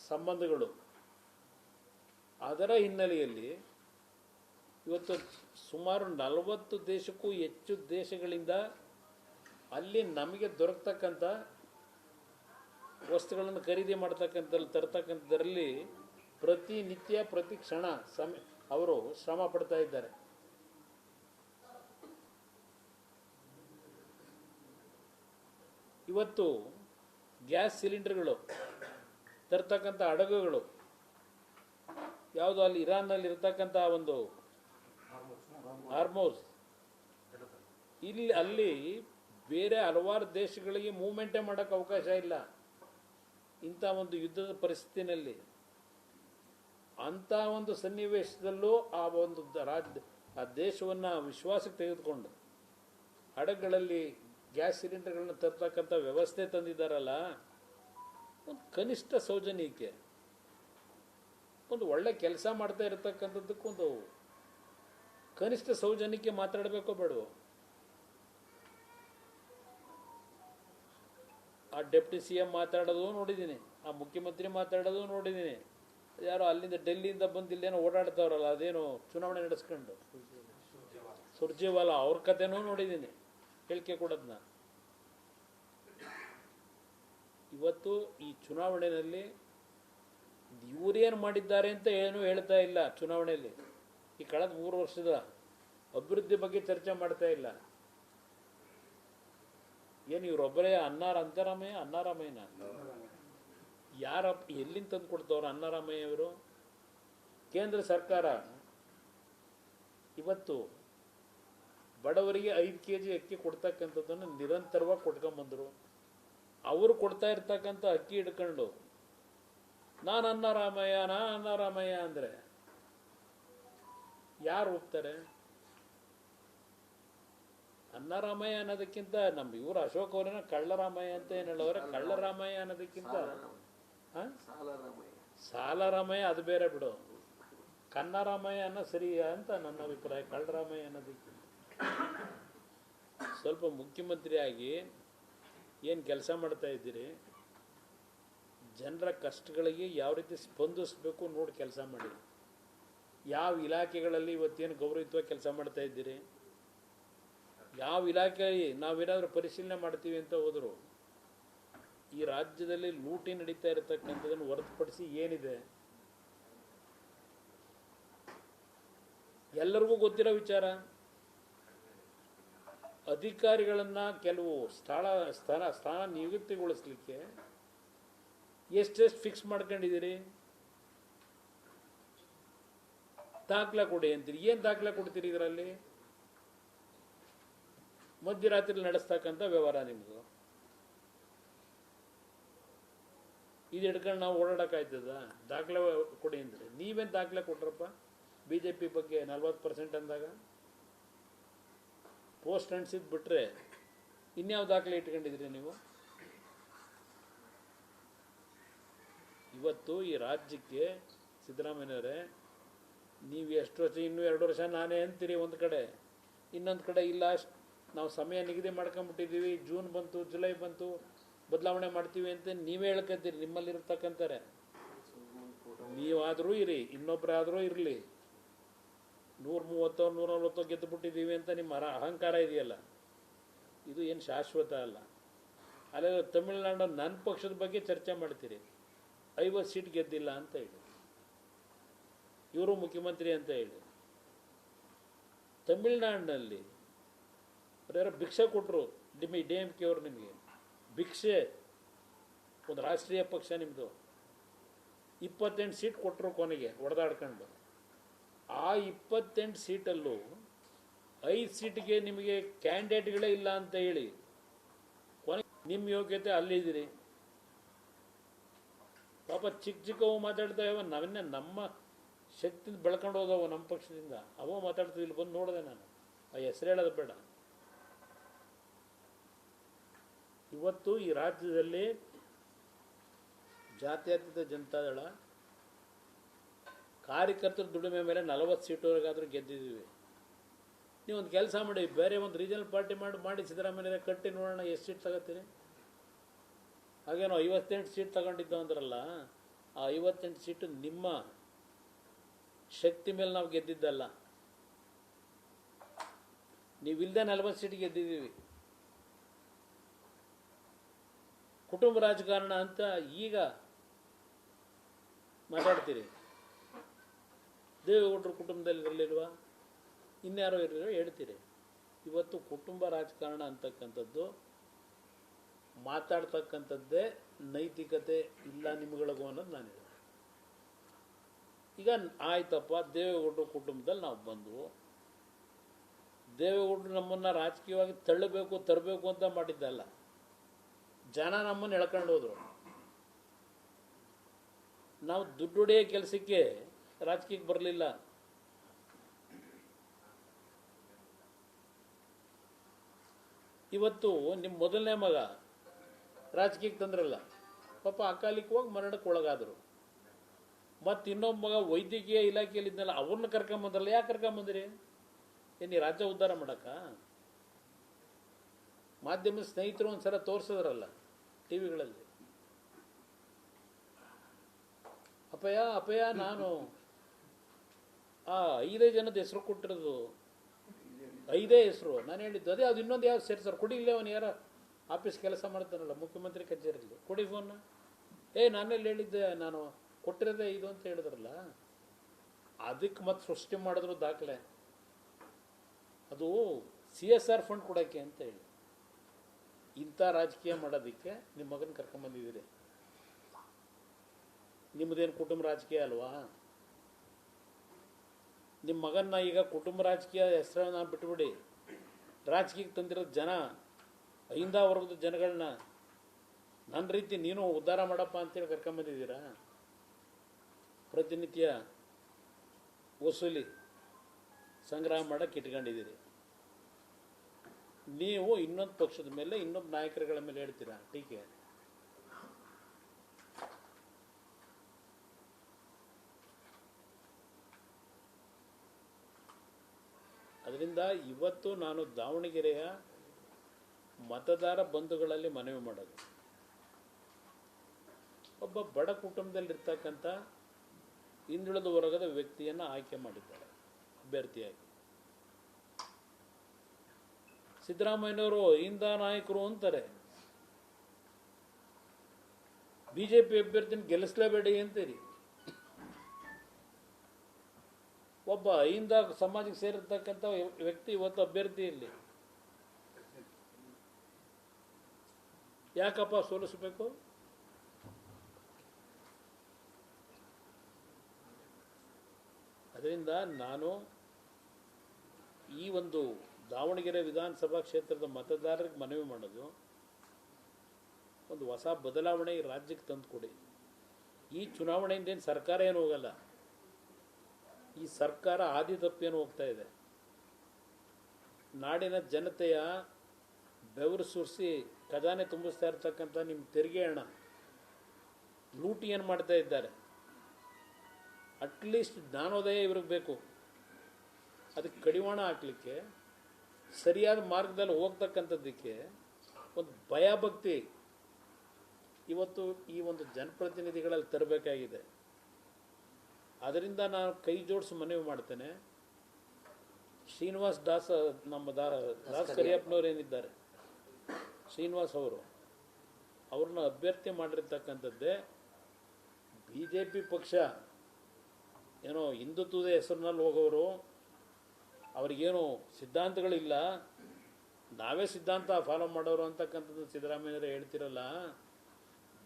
ಸಂಬಂಧಗಳು, ಅದರ ಹಿನ್ನೆಲೆಯಲ್ಲಿ ಇವತ್ತು ಸುಮಾರು 40 ದೇಶಕ್ಕೂ ಹೆಚ್ಚು ದೇಶಗಳಿಂದ ಅಲ್ಲಿ ನಮಗೆ ದೊರಕತಕ್ಕಂಥ ವಸ್ತುಗಳನ್ನು ಖರೀದಿ ತರ್ತಕ್ಕಂಥದ್ರಲ್ಲಿ ಪ್ರತಿನಿತ್ಯ ಪ್ರತಿ ಕ್ಷಣ ಅವರು ಶ್ರಮ ಪಡ್ತಾ ಇದ್ದಾರೆ. ಇವತ್ತು ಗ್ಯಾಸ್ ಸಿಲಿಂಡರ್ಗಳು ತರ್ತಕ್ಕಂಥ ಹಡಗುಗಳು ಯಾವುದು ಅಲ್ಲಿ ಇರಾನ್ನಲ್ಲಿ ಇರ್ತಕ್ಕಂಥ ಒಂದು ಹಾರ್ಮೋಸ್, ಅಲ್ಲಿ ಬೇರೆ ಹಲವಾರು ದೇಶಗಳಿಗೆ ಮೂವ್ಮೆಂಟೇ ಮಾಡೋಕ್ಕೆ ಅವಕಾಶ ಇಲ್ಲ. ಇಂಥ ಒಂದು ಯುದ್ಧದ ಪರಿಸ್ಥಿತಿನಲ್ಲಿ ಅಂಥ ಒಂದು ಸನ್ನಿವೇಶದಲ್ಲೂ ಆ ದೇಶವನ್ನು ವಿಶ್ವಾಸಕ್ಕೆ ತೆಗೆದುಕೊಂಡು ಹಡಗುಗಳಲ್ಲಿ ಗ್ಯಾಸ್ ಸಿಲಿಂಡರ್ಗಳನ್ನ ತರ್ತಕ್ಕಂಥ ವ್ಯವಸ್ಥೆ ತಂದಿದ್ದಾರಲ್ಲ, ಒಂದು ಕನಿಷ್ಠ ಸೌಜನ್ಯಕ್ಕೆ, ಒಂದು ಒಳ್ಳೆ ಕೆಲಸ ಮಾಡ್ತಾ ಇರತಕ್ಕಂಥದ್ದಕ್ಕೊಂದು ಕನಿಷ್ಠ ಸೌಜನ್ಯಕ್ಕೆ ಮಾತಾಡಬೇಕೋ ಬೇಡವೋ? ಆ ಡೆಪ್ಟಿ CM ಮಾತಾಡೋದು ನೋಡಿದ್ದೀನಿ, ಆ ಮುಖ್ಯಮಂತ್ರಿ ಮಾತಾಡೋದು ನೋಡಿದ್ದೀನಿ. ಯಾರೋ ಅಲ್ಲಿಂದ ಡೆಲ್ಲಿಯಿಂದ ಬಂದು ಇಲ್ಲೇನೋ ಓಡಾಡ್ತಾವ್ರಲ್ಲ, ಅದೇನೋ ಚುನಾವಣೆ ನಡೆಸ್ಕೊಂಡು ಸುರ್ಜೇವಾಲಾ ಅವ್ರ ಕಥೆನೂ ನೋಡಿದ್ದೀನಿ, ಹೇಳಿಕೆ ಕೊಡೋದನ್ನ. ಇವತ್ತು ಈ ಚುನಾವಣೆಯಲ್ಲಿ ಇವರೇನು ಮಾಡಿದ್ದಾರೆ ಅಂತ ಏನೂ ಹೇಳ್ತಾ ಇಲ್ಲ. ಚುನಾವಣೆಯಲ್ಲಿ ಈ ಕಳೆದ 3 ವರ್ಷದ ಅಭಿವೃದ್ಧಿ ಬಗ್ಗೆ ಚರ್ಚೆ ಮಾಡ್ತಾ ಇಲ್ಲ. ಏನು ಇವರೊಬ್ಬರೇ ಅನ್ನಾರಾಮಯ್ಯನ ಯಾರ ಎಲ್ಲಿಂದ ತಂದು ಕೊಡ್ತವ್ರು ಅನ್ನಾರಾಮಯ್ಯ ಅವರು? ಕೇಂದ್ರ ಸರ್ಕಾರ ಇವತ್ತು ಬಡವರಿಗೆ 5 kg ಅಕ್ಕಿ ಕೊಡ್ತಕ್ಕಂಥದ್ದನ್ನು ನಿರಂತರವಾಗಿ ಕೊಟ್ಕೊಂಬಂದರು. ಅವರು ಕೊಡ್ತಾ ಇರ್ತಕ್ಕಂಥ ಅಕ್ಕಿ ಹಿಡ್ಕೊಂಡು ನಾನು ಅನ್ನಾರಾಮಯ್ಯ ಅಂದರೆ ಯಾರು ಹೋಗ್ತಾರೆ? ಅನ್ನಾರಾಮಯ್ಯ ಅನ್ನೋದಕ್ಕಿಂತ ನಮ್ಮ ಇವರು ಅಶೋಕ್ ಅವರನ್ನ ಕಳ್ಳರಾಮಯ್ಯ ಅಂತ ಏನು ಹೇಳೋರೆ, ಕಳ್ಳರಾಮಯ್ಯ ಅನ್ನೋದಕ್ಕಿಂತ ಸಾಲರಾಮಯ್ಯ ಅದು ಬೇರೆ ಬಿಡು, ಕನ್ನರಾಮಯ್ಯ ಅನ್ನೋ ಸರಿ ಅಂತ ನನ್ನ ಅಭಿಪ್ರಾಯ. ಕಳ್ಳರಾಮಯ್ಯ ಅನ್ನೋದಕ್ಕಿಂತ ಸ್ವಲ್ಪ ಮುಖ್ಯಮಂತ್ರಿಯಾಗಿ ಏನು ಕೆಲಸ ಮಾಡ್ತಾ ಇದ್ದೀರಿ, ಜನರ ಕಷ್ಟಗಳಿಗೆ ಯಾವ ರೀತಿ ಸ್ಪಂದಿಸಬೇಕು ನೋಡಿ ಕೆಲಸ ಮಾಡಿ. ಯಾವ ಇಲಾಖೆಗಳಲ್ಲಿ ಇವತ್ತೇನು ಗೌರವಯುತವಾಗಿ ಕೆಲಸ ಮಾಡ್ತಾ ಇದ್ದೀರಿ, ಯಾವ ಇಲಾಖೆ ನಾವೇನಾದರೂ ಪರಿಶೀಲನೆ ಮಾಡ್ತೀವಿ ಅಂತ ಹೋದರು ಈ ರಾಜ್ಯದಲ್ಲಿ ಲೂಟಿ ನಡೀತಾ ಇರತಕ್ಕಂಥದ್ದನ್ನು ಹೊರತುಪಡಿಸಿ ಏನಿದೆ? ಎಲ್ಲರಿಗೂ ಗೊತ್ತಿರೋ ವಿಚಾರ. ಅಧಿಕಾರಿಗಳನ್ನು ಕೆಲವು ಸ್ಥಾನ ನಿಯುಕ್ತಿಗೊಳಿಸ್ಲಿಕ್ಕೆ ಎಷ್ಟೆಷ್ಟು ಫಿಕ್ಸ್ ಮಾಡ್ಕೊಂಡಿದ್ದೀರಿ? ದಾಖಲೆ ಕೊಡಿ ಅಂತೀರಿ. ಏನು ದಾಖಲೆ ಕೊಡ್ತೀರಿ ಇದರಲ್ಲಿ? ಮಧ್ಯರಾತ್ರಿ ನಡೆಸ್ತಕ್ಕಂಥ ವ್ಯವಹಾರ ನಿಮ್ಮದು. ಇದು ಹಿಡ್ಕೊಂಡು ನಾವು ಓಡಾಡೋಕ್ಕಾಯ್ತದ? ದಾಖಲೆ ಕೊಡಿ ಅಂದರೆ ನೀವೇನು ದಾಖಲೆ ಕೊಟ್ರಪ್ಪ? BJP ಬಗ್ಗೆ 40% ಅಂದಾಗ ಪೋಸ್ಟ್ ಅಂಟಿಸಿದ್ದು ಬಿಟ್ಟರೆ ಇನ್ಯಾವ ದಾಖಲೆ ಇಟ್ಕೊಂಡಿದ್ರಿ ನೀವು? ಇವತ್ತು ಈ ರಾಜ್ಯಕ್ಕೆ ಸಿದ್ದರಾಮಯ್ಯನವರೇ, ನೀವು ಎಷ್ಟು ವರ್ಷ, ಇನ್ನೂ 2 ವರ್ಷ ನಾನೇ ಅಂತೀರಿ ಒಂದು ಕಡೆ, ಇನ್ನೊಂದು ಕಡೆ ಇಲ್ಲ ನಾವು ಸಮಯ ನಿಗದಿ ಮಾಡ್ಕೊಂಬಿಟ್ಟಿದ್ದೀವಿ, ಜೂನ್ ಬಂತು ಜುಲೈ ಬಂತು ಬದಲಾವಣೆ ಮಾಡ್ತೀವಿ ಅಂತ ನೀವೇ ಹೇಳ್ಕೊತೀರಿ. ನಿಮ್ಮಲ್ಲಿರ್ತಕ್ಕಂತಾರೆ ನೀವಾದರೂ ಇರಿ, ಇನ್ನೊಬ್ಬರಾದರೂ ಇರಲಿ, 130 140 ಗೆದ್ದು ಬಿಟ್ಟಿದ್ದೀವಿ ಅಂತ ನಿಮ್ಮ ಅಹಂಕಾರ ಇದೆಯಲ್ಲ, ಇದು ಏನು ಶಾಶ್ವತ ಅಲ್ಲ. ಅಲ್ಲ ತಮಿಳುನಾಡು ನನ್ನ ಪಕ್ಷದ ಬಗ್ಗೆ ಚರ್ಚೆ ಮಾಡ್ತೀರಿ, 50 ಸೀಟ್ ಗೆದ್ದಿಲ್ಲ ಅಂತ ಹೇಳಿ, ಇವರು ಮುಖ್ಯಮಂತ್ರಿ ಅಂತ ಹೇಳಿ. ತಮಿಳುನಾಡಿನಲ್ಲಿ ಯಾರೋ ಭಿಕ್ಷೆ ಕೊಟ್ಟರು, DMK ಅವರು ನಿಮಗೆ ಭಿಕ್ಷೆ, ಒಂದು ರಾಷ್ಟ್ರೀಯ ಪಕ್ಷ ನಿಮ್ಮದು, 28 ಸೀಟ್ ಕೊಟ್ಟರು ಕೊನೆಗೆ ಹೊಡೆದಾಡ್ಕೊಂಡು. ಆ 28 ಸೀಟಲ್ಲೂ 5 ಸೀಟ್ಗೆ ನಿಮಗೆ ಕ್ಯಾಂಡಿಡೇಟ್ಗಳೇ ಇಲ್ಲ ಅಂತ ಹೇಳಿ ಕೊನೆ ನಿಮ್ಮ ಯೋಗ್ಯತೆ ಅಲ್ಲಿದ್ದೀರಿ. ಪಾಪ ಚಿಕ್ಕವು ಮಾತಾಡ್ತಾವೆ, ನಾವನ್ನೇ ನಮ್ಮ ಶಕ್ತಿಯಿಂದ ಬೆಳ್ಕೊಂಡು ಹೋದವು ನಮ್ಮ ಪಕ್ಷದಿಂದ, ಅವ ಮಾತಾಡ್ತೀವಿ. ಇಲ್ಲಿ ಬಂದು ನೋಡಿದೆ ನಾನು, ಆ ಹೆಸರು ಹೇಳೋದು ಬೇಡ. ಇವತ್ತು ಈ ರಾಜ್ಯದಲ್ಲಿ ಜಾತ್ಯತೀತ ಜನತಾದಳ ಕಾರ್ಯಕರ್ತರ ದುಡಿಮೆ ಮೇಲೆ 40 ಸೀಟ್ವರೆಗಾದರೂ ಗೆದ್ದಿದ್ದೀವಿ. ನೀವೊಂದು ಕೆಲಸ ಮಾಡಿ, ಬೇರೆ ಒಂದು ರೀಜನಲ್ ಪಾರ್ಟಿ ಮಾಡಿ ಸಿದ್ದರಾಮಯ್ಯ ಕಟ್ಟಿ ನೋಡೋಣ ಎಷ್ಟು ಸೀಟ್ ತಗೋತೀರಿ. ಹಾಗೇನೋ 58 ಸೀಟ್ ತಗೊಂಡಿದ್ದು ಅಂದ್ರಲ್ಲ, ಆ 58 ಸೀಟು ನಿಮ್ಮ ಶಕ್ತಿ ಮೇಲೆ ನಾವು ಗೆದ್ದಿದ್ದಲ್ಲ. ನೀವಿಲ್ಲದೆ 40 ಸೀಟ್ ಗೆದ್ದಿದ್ದೀವಿ. ಕುಟುಂಬ ರಾಜಕಾರಣ ಅಂತ ಈಗ ಮಾತಾಡ್ತೀರಿ. ದೇವೇಗೌಡರು ಕುಟುಂಬದಲ್ಲಿ ಇರಲಿಲ್ವಾ, ಇನ್ಯಾರೋ ಇರಲಿಲ್ವ ಹೇಳ್ತೀರಿ. ಇವತ್ತು ಕುಟುಂಬ ರಾಜಕಾರಣ ಅಂತಕ್ಕಂಥದ್ದು ಮಾತಾಡ್ತಕ್ಕಂಥದ್ದೇ ನೈತಿಕತೆ ಇಲ್ಲ ನಿಮ್ಗಳಿಗೂ ಅನ್ನೋದು ನಾನು ಹೇಳಿದೆ. ಈಗ ಆಯ್ತಪ್ಪ, ದೇವೇಗೌಡರು ಕುಟುಂಬದಲ್ಲಿ ನಾವು ಬಂದವು, ದೇವೇಗೌಡರು ನಮ್ಮನ್ನು ರಾಜಕೀಯವಾಗಿ ತರಬೇಕು ಅಂತ ಮಾಡಿದ್ದಲ್ಲ, ಜನ ನಮ್ಮನ್ನು ಎಳ್ಕೊಂಡು ಹೋದ್ರು. ನಾವು ದುಡ್ಡು ಹೊಡೆಯೋ ಕೆಲಸಕ್ಕೆ ರಾಜಕೀಯಕ್ಕೆ ಬರಲಿಲ್ಲ. ಇವತ್ತು ನಿಮ್ಮ ಮೊದಲನೇ ಮಗ ರಾಜಕೀಯಕ್ಕೆ ತಂದ್ರಲ್ಲ, ಪಾಪ ಅಕಾಲಿಕವಾಗಿ ಮರಣಕ್ಕೆ ಒಳಗಾದರು. ಮತ್ತು ಇನ್ನೊಬ್ಬ ಮಗ ವೈದ್ಯಕೀಯ ಇಲಾಖೆಯಲ್ಲಿ ಇದ್ನಲ್ಲ, ಅವ್ರನ್ನ ಕರ್ಕೊಂಬಂದ್ರಲ್ಲ. ಯಾಕೆ ಕರ್ಕೊಂಬಂದ್ರಿ? ಏನು ಈ ರಾಜ್ಯ ಉದ್ಧಾರ ಮಾಡಕ್ಕ? ಮಾಧ್ಯಮದ ಸ್ನೇಹಿತರು ಒಂದ್ಸಲ ತೋರಿಸಿದ್ರಲ್ಲ ಟಿವಿಗಳಲ್ಲಿ, ಅಪಯ ನಾನು ಆ 5 ಜನದ ಹೆಸರು ಕೊಟ್ಟಿರೋದು, 5 ಹೆಸರು ನಾನು ಹೇಳಿದ್ದು. ಅದೇ ಅದು ಇನ್ನೊಂದು ಯಾವ್ದು ಸೇರಿ ಸರ್ ಕೊಡಿ, ಇಲ್ಲೇ ಅವನು ಯಾರ ಆಫೀಸ್ ಕೆಲಸ ಮಾಡ್ತಾನಲ್ಲ ಮುಖ್ಯಮಂತ್ರಿ ಕಚೇರಿಯಲ್ಲಿ, ಕೊಡಿ ಫೋನ್ನ. ನಾನೆಲ್ಲಿ ಹೇಳಿದ್ದೆ, ನಾನು ಕೊಟ್ಟಿರೋದೇ ಇದು ಅಂತ ಹೇಳಿದ್ರಲ್ಲ. ಅದಕ್ಕೆ ಮತ್ತೆ ಸೃಷ್ಟಿ ಮಾಡಿದ್ರು ದಾಖಲೆ. ಅದು CSR ಫಂಡ್ ಕೊಡೋಕ್ಕೆ ಅಂತ ಹೇಳಿ ಇಂಥ ರಾಜಕೀಯ ಮಾಡೋದಕ್ಕೆ ನಿಮ್ಮ ಮಗನ ಕರ್ಕೊಂಬಂದಿದ್ದೀರಿ. ನಿಮ್ಮದೇನು ಕುಟುಂಬ ರಾಜಕೀಯ ಅಲ್ವಾ? ನಿಮ್ಮ ಮಗನ್ನ ಈಗ ಕುಟುಂಬ ರಾಜಕೀಯ ಹೆಸರನ್ನ ಬಿಟ್ಬಿಡಿ, ರಾಜಕೀಯಕ್ಕೆ ತಂದಿರೋದು ಜನ, ಅಹಿಂದ ವರ್ಗದ ಜನಗಳನ್ನ ನನ್ನ ರೀತಿ ನೀನು ಉದ್ಧಾರ ಮಾಡಪ್ಪ ಅಂತೇಳಿ ಕರ್ಕೊಂಬಂದಿದ್ದೀರಾ. ಪ್ರತಿನಿತ್ಯ ವಸೂಲಿ ಸಂಗ್ರಹ ಮಾಡೋಕ್ಕೆ ಇಟ್ಕೊಂಡಿದ್ದೀರಿ. ನೀವು ಇನ್ನೊಂದು ಪಕ್ಷದ ಮೇಲೆ, ಇನ್ನೊಂದು ನಾಯಕರುಗಳ ಮೇಲೆ ಹೇಳ್ತೀರಾ ಟೀಕೆ. ಅದರಿಂದ ಇವತ್ತು ನಾನು ದಾವಣಗೆರೆಯ ಮತದಾರ ಬಂಧುಗಳಲ್ಲಿ ಮನವಿ ಮಾಡೋದು, ಒಬ್ಬ ಬಡ ಕುಟುಂಬದಲ್ಲಿರ್ತಕ್ಕಂಥ ಹಿಂದುಳಿದ ವರ್ಗದ ವ್ಯಕ್ತಿಯನ್ನು ಆಯ್ಕೆ ಮಾಡಿದ್ದಾರೆ ಅಭ್ಯರ್ಥಿಯಾಗಿ. ಸಿದ್ದರಾಮಯ್ಯನವರು ಅಹಿಂದ ನಾಯಕರು ಅಂತಾರೆ, BJP ಅಭ್ಯರ್ಥಿನ ಗೆಲ್ಲಿಸಲೇಬೇಡಿ ಅಂತೀರಿ. ಒಬ್ಬ ಅಹಿಂದ ಸಮಾಜಕ್ಕೆ ಸೇರಿರ್ತಕ್ಕಂಥ ವ್ಯಕ್ತಿ ಇವತ್ತು ಅಭ್ಯರ್ಥಿಯಲ್ಲಿ ಯಾಕಪ್ಪ ಸೋಲಿಸಬೇಕು? ಅದರಿಂದ ನಾನು ಈ ಒಂದು ದಾವಣಗೆರೆ ವಿಧಾನಸಭಾ ಕ್ಷೇತ್ರದ ಮತದಾರರಿಗೆ ಮನವಿ ಮಾಡೋದು, ಒಂದು ಹೊಸ ಬದಲಾವಣೆ ಈ ರಾಜ್ಯಕ್ಕೆ ತಂದುಕೊಡಿ. ಈ ಚುನಾವಣೆಯಿಂದ ಏನು ಸರ್ಕಾರ ಏನು ಹೋಗಲ್ಲ, ಈ ಸರ್ಕಾರ ಹಾದಿ ತಪ್ಪೇನು ಹೋಗ್ತಾ ಇದೆ. ನಾಡಿನ ಜನತೆಯ ಬೆವರು ಸುರಿಸಿ ಖಜಾನೆ ತುಂಬಿಸ್ತಾ ಇರ್ತಕ್ಕಂಥ ನಿಮ್ಮ ತೆರಿಗೆ ಹಣ ಲೂಟಿ ಏನು ಮಾಡ್ತಾ ಇದ್ದಾರೆ. ಅಟ್ಲೀಸ್ಟ್ ಜ್ಞಾನೋದಯ ಇವ್ರಿಗೆ ಬೇಕು. ಅದಕ್ಕೆ ಕಡಿವಾಣ ಹಾಕಲಿಕ್ಕೆ, ಸರಿಯಾದ ಮಾರ್ಗದಲ್ಲಿ ಹೋಗ್ತಕ್ಕಂಥದ್ದಕ್ಕೆ ಒಂದು ಭಯಭಕ್ತಿ ಇವತ್ತು ಈ ಒಂದು ಜನಪ್ರತಿನಿಧಿಗಳಲ್ಲಿ ತರಬೇಕಾಗಿದೆ. ಅದರಿಂದ ನಾನು ಕೈ ಜೋಡಿಸಿ ಮನವಿ ಮಾಡ್ತೇನೆ. ಶ್ರೀನಿವಾಸ್ ದಾಸ್, ನಮ್ಮ ದಾಸ್ ಕರಿಯಪ್ಪನವ್ರು ಏನಿದ್ದಾರೆ, ಶ್ರೀನಿವಾಸ್ ಅವರು ಅವ್ರನ್ನ ಅಭ್ಯರ್ಥಿ ಮಾಡಿರ್ತಕ್ಕಂಥದ್ದೇ ಬಿ ಜೆ ಪಿ ಪಕ್ಷ. ಏನೋ ಹಿಂದುತ್ವದ ಹೆಸರಿನಲ್ಲಿ ಹೋಗೋರು, ಅವ್ರಿಗೇನು ಸಿದ್ಧಾಂತಗಳಿಲ್ಲ, ನಾವೇ ಸಿದ್ಧಾಂತ ಫಾಲೋ ಮಾಡೋರು ಅಂತಕ್ಕಂಥದ್ದು ಸಿದ್ದರಾಮಯ್ಯರು ಹೇಳ್ತಿರಲ್ಲ.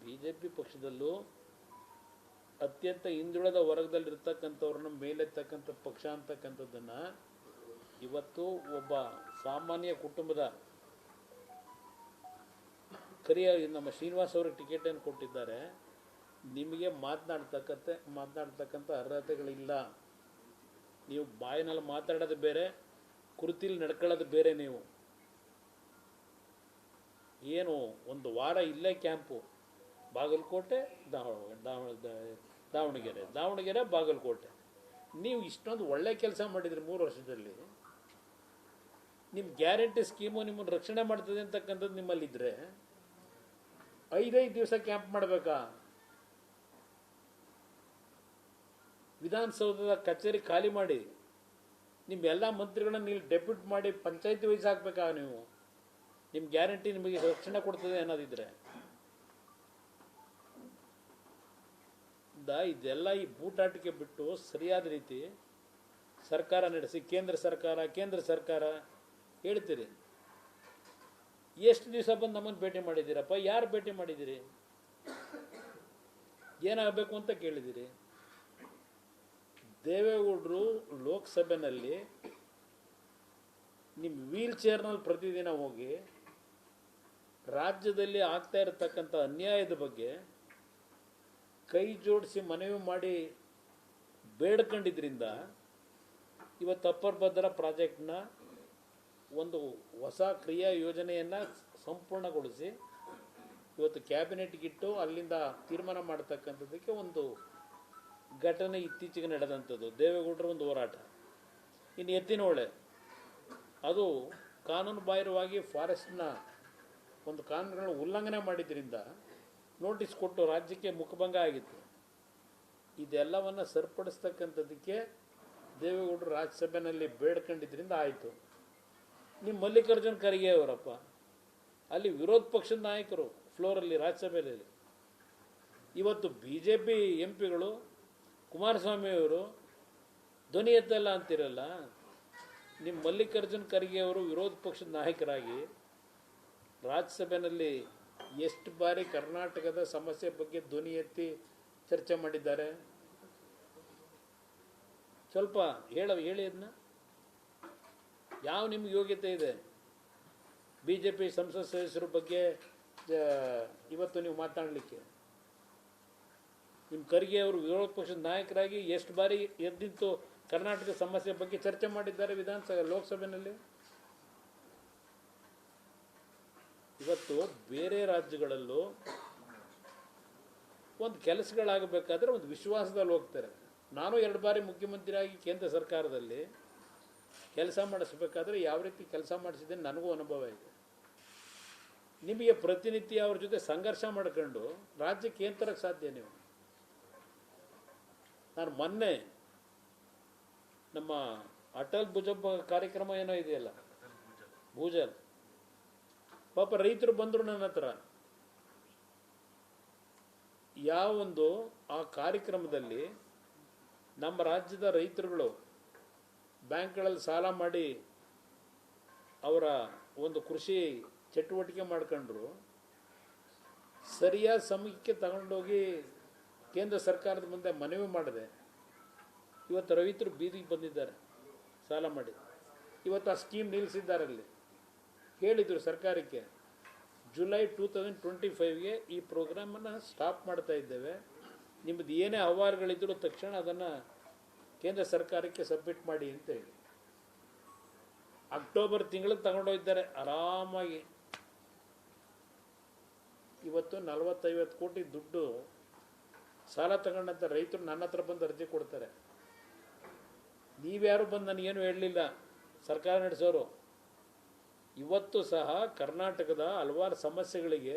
ಬಿ ಜೆ ಪಿ ಪಕ್ಷದಲ್ಲೂ ಅತ್ಯಂತ ಹಿಂದುಳಿದ ವರ್ಗದಲ್ಲಿರ್ತಕ್ಕಂಥವ್ರನ್ನ ಮೇಲೆತ್ತಕ್ಕಂಥ ಪಕ್ಷ ಅಂತಕ್ಕಂಥದ್ದನ್ನು ಇವತ್ತು ಒಬ್ಬ ಸಾಮಾನ್ಯ ಕುಟುಂಬದ ಕರಿಯ ನಮ್ಮ ಶ್ರೀನಿವಾಸ್ ಅವ್ರಿಗೆ ಟಿಕೆಟನ್ನು ಕೊಟ್ಟಿದ್ದಾರೆ. ನಿಮಗೆ ಮಾತನಾಡ್ತಕ್ಕಂಥ ಅರ್ಹತೆಗಳಿಲ್ಲ. ನೀವು ಬಾಯಿನಲ್ಲಿ ಮಾತಾಡೋದು ಬೇರೆ, ಕುರ್ತಿಲಿ ನಡ್ಕೊಳ್ಳೋದು ಬೇರೆ. ನೀವು ಏನು ಒಂದು ವಾರ ಇಲ್ಲೇ ಕ್ಯಾಂಪು, ಬಾಗಲಕೋಟೆ ದಾವಣಗೆರೆ ಬಾಗಲಕೋಟೆ. ನೀವು ಇಷ್ಟೊಂದು ಒಳ್ಳೆ ಕೆಲಸ ಮಾಡಿದ್ರಿ 3 ವರ್ಷದಲ್ಲಿ. ನಿಮ್ಮ ಗ್ಯಾರಂಟಿ ಸ್ಕೀಮು ನಿಮ್ಮನ್ನು ರಕ್ಷಣೆ ಮಾಡ್ತದೆ ಅಂತಕ್ಕಂಥದ್ದು ನಿಮ್ಮಲ್ಲಿದ್ದರೆ 5 ದಿವಸ ಕ್ಯಾಂಪ್ ಮಾಡಬೇಕಾ? ವಿಧಾನಸೌಧದ ಕಚೇರಿ ಖಾಲಿ ಮಾಡಿ ನಿಮ್ಮೆಲ್ಲ ಮಂತ್ರಿಗಳನ್ನ ಇಲ್ಲಿ ಡೆಪ್ಯೂಟ್ ಮಾಡಿ ಪಂಚಾಯತಿ ವೈಸ್ ಹಾಕ್ಬೇಕಾ? ನೀವು ನಿಮ್ಮ ಗ್ಯಾರಂಟಿ ನಿಮಗೆ ರಕ್ಷಣೆ ಕೊಡ್ತದೆ ಅನ್ನೋದಿದ್ರೆ ಇದೆಲ್ಲ ಈ ಬೂಟಾಟಿಕೆ ಬಿಟ್ಟು ಸರಿಯಾದ ರೀತಿ ಸರ್ಕಾರ ನಡೆಸಿ. ಕೇಂದ್ರ ಸರ್ಕಾರ ಹೇಳ್ತೀರಿ. ಎಷ್ಟು ದಿವಸ ಬಂದು ನಮ್ಮನ್ನು ಭೇಟಿ ಮಾಡಿದ್ದೀರಪ್ಪ? ಯಾರು ಭೇಟಿ ಮಾಡಿದ್ದೀರಿ? ಏನಾಗಬೇಕು ಅಂತ ಕೇಳಿದ್ದೀರಿ? ದೇವೇಗೌಡರು ಲೋಕಸಭೆಯಲ್ಲಿ ನಿಮ್ಮ ವೀಲ್ ಚೇರ್ನಲ್ಲಿ ಪ್ರತಿದಿನ ಹೋಗಿ ರಾಜ್ಯದಲ್ಲಿ ಆಗ್ತಾ ಇರತಕ್ಕಂಥ ಅನ್ಯಾಯದ ಬಗ್ಗೆ ಕೈ ಜೋಡಿಸಿ ಮನವಿ ಮಾಡಿ ಬೇಡ್ಕೊಂಡಿದ್ರಿಂದ ಇವತ್ತು ಅಪ್ಪರ್ ಭದ್ರಾ ಪ್ರಾಜೆಕ್ಟ್ನ ಒಂದು ಹೊಸ ಕ್ರಿಯಾ ಯೋಜನೆಯನ್ನು ಸಂಪೂರ್ಣಗೊಳಿಸಿ ಇವತ್ತು ಕ್ಯಾಬಿನೆಟ್ಗಿಟ್ಟು ಅಲ್ಲಿಂದ ತೀರ್ಮಾನ ಮಾಡ್ತಕ್ಕಂಥದ್ದಕ್ಕೆ ಒಂದು ಘಟನೆ ಇತ್ತೀಚೆಗೆ ನಡೆದಂಥದ್ದು ದೇವೇಗೌಡರ ಒಂದು ಹೋರಾಟ. ಇನ್ನು ಎತ್ತಿನಹೊಳೆ ಅದು ಕಾನೂನು ಬಾಹಿರವಾಗಿ ಫಾರೆಸ್ಟ್ನ ಒಂದು ಕಾನೂನುಗಳನ್ನು ಉಲ್ಲಂಘನೆ ಮಾಡಿದ್ರಿಂದ ನೋಟಿಸ್ ಕೊಟ್ಟು ರಾಜ್ಯಕ್ಕೆ ಮುಖಭಂಗ ಆಗಿತ್ತು. ಇದೆಲ್ಲವನ್ನು ಸರಿಪಡಿಸ್ತಕ್ಕಂಥದ್ದಕ್ಕೆ ದೇವೇಗೌಡರು ರಾಜ್ಯಸಭೆಯಲ್ಲಿ ಬೇಡ್ಕೊಂಡಿದ್ದರಿಂದ ಆಯಿತು. ನಿಮ್ಮ ಮಲ್ಲಿಕಾರ್ಜುನ್ ಖರ್ಗೆ ಅವರಪ್ಪ ಅಲ್ಲಿ ವಿರೋಧ ಪಕ್ಷದ ನಾಯಕರು ಫ್ಲೋರಲ್ಲಿ ರಾಜ್ಯಸಭೆಯಲ್ಲಿ. ಇವತ್ತು ಬಿ ಜೆ ಪಿ ಎಂ ಪಿಗಳು ಕುಮಾರಸ್ವಾಮಿಯವರು ಧ್ವನಿ ಎತ್ತಲ್ಲ ಅಂತಿರಲ್ಲ. ನಿಮ್ಮ ಮಲ್ಲಿಕಾರ್ಜುನ್ ಖರ್ಗೆ ಅವರು ವಿರೋಧ ಪಕ್ಷದ ನಾಯಕರಾಗಿ ರಾಜ್ಯಸಭೆಯಲ್ಲಿ ಎಷ್ಟು ಬಾರಿ ಕರ್ನಾಟಕದ ಸಮಸ್ಯೆ ಬಗ್ಗೆ ಧ್ವನಿ ಎತ್ತಿ ಚರ್ಚೆ ಮಾಡಿದ್ದಾರೆ? ಸ್ವಲ್ಪ ಹೇಳಿ ಅದನ್ನ. ಯಾವ ನಿಮ್ಗೆ ಯೋಗ್ಯತೆ ಇದೆ ಬಿ ಜೆ ಪಿ ಸಂಸತ್ ಸದಸ್ಯರ ಬಗ್ಗೆ ಇವತ್ತು ನೀವು ಮಾತನಾಡಲಿಕ್ಕೆ? ನಿಮ್ಮ ಖರ್ಗೆ ಅವರು ವಿರೋಧ ಪಕ್ಷದ ನಾಯಕರಾಗಿ ಎಷ್ಟು ಬಾರಿ ಎದ್ದಿತ್ತು ಕರ್ನಾಟಕ ಸಮಸ್ಯೆ ಬಗ್ಗೆ ಚರ್ಚೆ ಮಾಡಿದ್ದಾರೆ ಲೋಕಸಭೆಯಲ್ಲಿ? ಇವತ್ತು ಬೇರೆ ರಾಜ್ಯಗಳಲ್ಲೂ ಒಂದು ಕೆಲಸಗಳಾಗಬೇಕಾದ್ರೆ ಒಂದು ವಿಶ್ವಾಸದಲ್ಲಿ ಹೋಗ್ತಾರೆ. ನಾನು 2 ಬಾರಿ ಮುಖ್ಯಮಂತ್ರಿಯಾಗಿ ಕೇಂದ್ರ ಸರ್ಕಾರದಲ್ಲಿ ಕೆಲಸ ಮಾಡಿಸ್ಬೇಕಾದ್ರೆ ಯಾವ ರೀತಿ ಕೆಲಸ ಮಾಡಿಸಿದ್ದೇನೆ ನನಗೂ ಅನುಭವ ಇದೆ. ನಿಮಗೆ ಪ್ರತಿನಿತ್ಯ ಅವ್ರ ಜೊತೆ ಸಂಘರ್ಷ ಮಾಡ್ಕೊಂಡು ರಾಜ್ಯಕ್ಕೆ ಏನು ತರಕ್ಕೆ ಸಾಧ್ಯ ನೀವು? ನಾನು ಮೊನ್ನೆ ನಮ್ಮ ಅಟಲ್ ಭುಜಬ ಕಾರ್ಯಕ್ರಮ ಏನೋ ಇದೆಯಲ್ಲ, ಭೂಜಲ್, ಪಾಪ ರೈತರು ಬಂದರು ನನ್ನ ಹತ್ರ. ಯಾವೊಂದು ಆ ಕಾರ್ಯಕ್ರಮದಲ್ಲಿ ನಮ್ಮ ರಾಜ್ಯದ ರೈತರುಗಳು ಬ್ಯಾಂಕ್ಗಳಲ್ಲಿ ಸಾಲ ಮಾಡಿ ಅವರ ಒಂದು ಕೃಷಿ ಚಟುವಟಿಕೆ ಮಾಡ್ಕೊಂಡ್ರು, ಸರಿಯಾದ ಸಮಯಕ್ಕೆ ತಗೊಂಡೋಗಿ ಕೇಂದ್ರ ಸರ್ಕಾರದ ಮುಂದೆ ಮನವಿ ಮಾಡಿದೆ. ಇವತ್ತು ರೈತರು ಬೀದಿಗೆ ಬಂದಿದ್ದಾರೆ ಸಾಲ ಮಾಡಿ. ಇವತ್ತು ಆ ಸ್ಕೀಮ್ ನಿಲ್ಲಿಸಿದ್ದಾರೆ. ಅಲ್ಲಿ ಹೇಳಿದರು ಸರ್ಕಾರಕ್ಕೆ ಜುಲೈ 2025ಗೆ ಈ ಪ್ರೋಗ್ರಾಮನ್ನು ಸ್ಟಾಪ್ ಮಾಡ್ತಾ ಇದ್ದೇವೆ, ನಿಮ್ಮದು ಏನೇ ಅಹವಾಲುಗಳಿದ್ದರೂ ತಕ್ಷಣ ಅದನ್ನು ಕೇಂದ್ರ ಸರ್ಕಾರಕ್ಕೆ ಸಬ್ಮಿಟ್ ಮಾಡಿ ಅಂತೇಳಿ ಅಕ್ಟೋಬರ್ ತಿಂಗಳಿಗೆ ತಗೊಂಡೋಗಿದ್ದಾರೆ ಆರಾಮಾಗಿ. ಇವತ್ತು 40-50 ಕೋಟಿ ದುಡ್ಡು ಸಾಲ ತಗೊಂಡಂಥ ರೈತರು ನನ್ನ ಹತ್ರ ಬಂದು ಅರ್ಜಿ ಕೊಡ್ತಾರೆ. ನೀವ್ಯಾರು ಬಂದು ನನಗೇನು ಹೇಳಲಿಲ್ಲ, ಸರ್ಕಾರ ನಡೆಸೋರು. ಇವತ್ತು ಸಹ ಕರ್ನಾಟಕದ ಹಲವಾರು ಸಮಸ್ಯೆಗಳಿಗೆ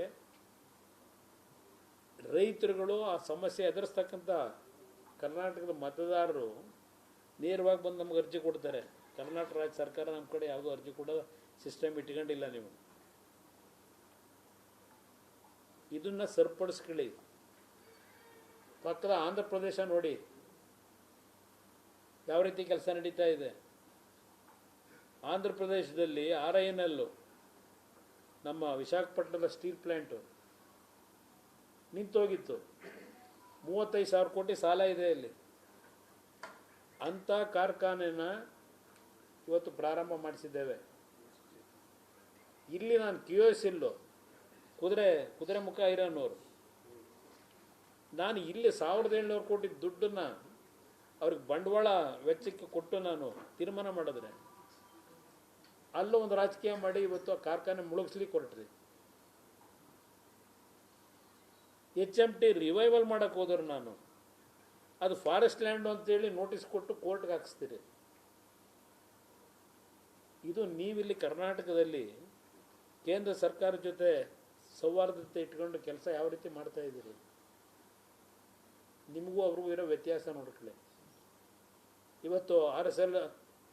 ರೈತರುಗಳು ಆ ಸಮಸ್ಯೆ ಎದುರಿಸ್ತಕ್ಕಂಥ ಕರ್ನಾಟಕದ ಮತದಾರರು ನೇರವಾಗಿ ಬಂದು ನಮ್ಗೆ ಅರ್ಜಿ ಕೊಡ್ತಾರೆ. ಕರ್ನಾಟಕ ರಾಜ್ಯ ಸರ್ಕಾರ ನಮ್ಮ ಕಡೆ ಯಾವುದೋ ಅರ್ಜಿ ಕೊಡೋ ಸಿಸ್ಟಮ್ ಇಟ್ಕೊಂಡಿಲ್ಲ. ನೀವು ಇದನ್ನು ಸರಿಪಡಿಸ್ಕೊಳ್ಳಿ. ಪಕ್ಕದ ಆಂಧ್ರ ಪ್ರದೇಶ ನೋಡಿ ಯಾವ ರೀತಿ ಕೆಲಸ ನಡೀತಾ ಇದೆ. ಆಂಧ್ರ ಪ್ರದೇಶದಲ್ಲಿ RINL ನಮ್ಮ ವಿಶಾಖಪಟ್ಟಣದ ಸ್ಟೀಲ್ ಪ್ಲ್ಯಾಂಟು ನಿಂತೋಗಿತ್ತು. 35,000 ಕೋಟಿ ಸಾಲ ಇದೆ ಅಲ್ಲಿ. ಅಂಥ ಕಾರ್ಖಾನೆನ ಇವತ್ತು ಪ್ರಾರಂಭ ಮಾಡಿಸಿದ್ದೇವೆ. ಇಲ್ಲಿ ನಾನು QS ಕುದುರೆ ಮುಖ ಇರೋನವರು, ನಾನು ಇಲ್ಲಿ 1,700 ಕೋಟಿ ದುಡ್ಡನ್ನು ಅವ್ರಿಗೆ ಬಂಡವಾಳ ವೆಚ್ಚಕ್ಕೆ ಕೊಟ್ಟು ನಾನು ತೀರ್ಮಾನ ಮಾಡಿದ್ರೆ ಅಲ್ಲೂ ಒಂದು ರಾಜಕೀಯ ಮಾಡಿ ಇವತ್ತು ಆ ಕಾರ್ಖಾನೆ ಮುಳುಗಿಸ್ಲಿಕ್ಕೆ ಹೊರಟ್ರಿ. HMT ರಿವೈವಲ್ ಮಾಡೋಕ್ಕೆ ಹೋದ್ರೆ ನಾನು ಅದು ಫಾರೆಸ್ಟ್ ಲ್ಯಾಂಡ್ ಅಂತೇಳಿ ನೋಟಿಸ್ ಕೊಟ್ಟು ಕೋರ್ಟ್ಗೆ ಹಾಕಿಸ್ತೀರಿ. ಇದು ನೀವಿಲ್ಲಿ ಕರ್ನಾಟಕದಲ್ಲಿ ಕೇಂದ್ರ ಸರ್ಕಾರದ ಜೊತೆ ಸೌಹಾರ್ದತೆ ಇಟ್ಕೊಂಡು ಕೆಲಸ ಯಾವ ರೀತಿ ಮಾಡ್ತಾ ಇದ್ದೀರಿ? ನಿಮಗೂ ಅವ್ರಿಗೂ ಇರೋ ವ್ಯತ್ಯಾಸ ನೋಡ್ಕೊಳ್ಳಿ. ಇವತ್ತು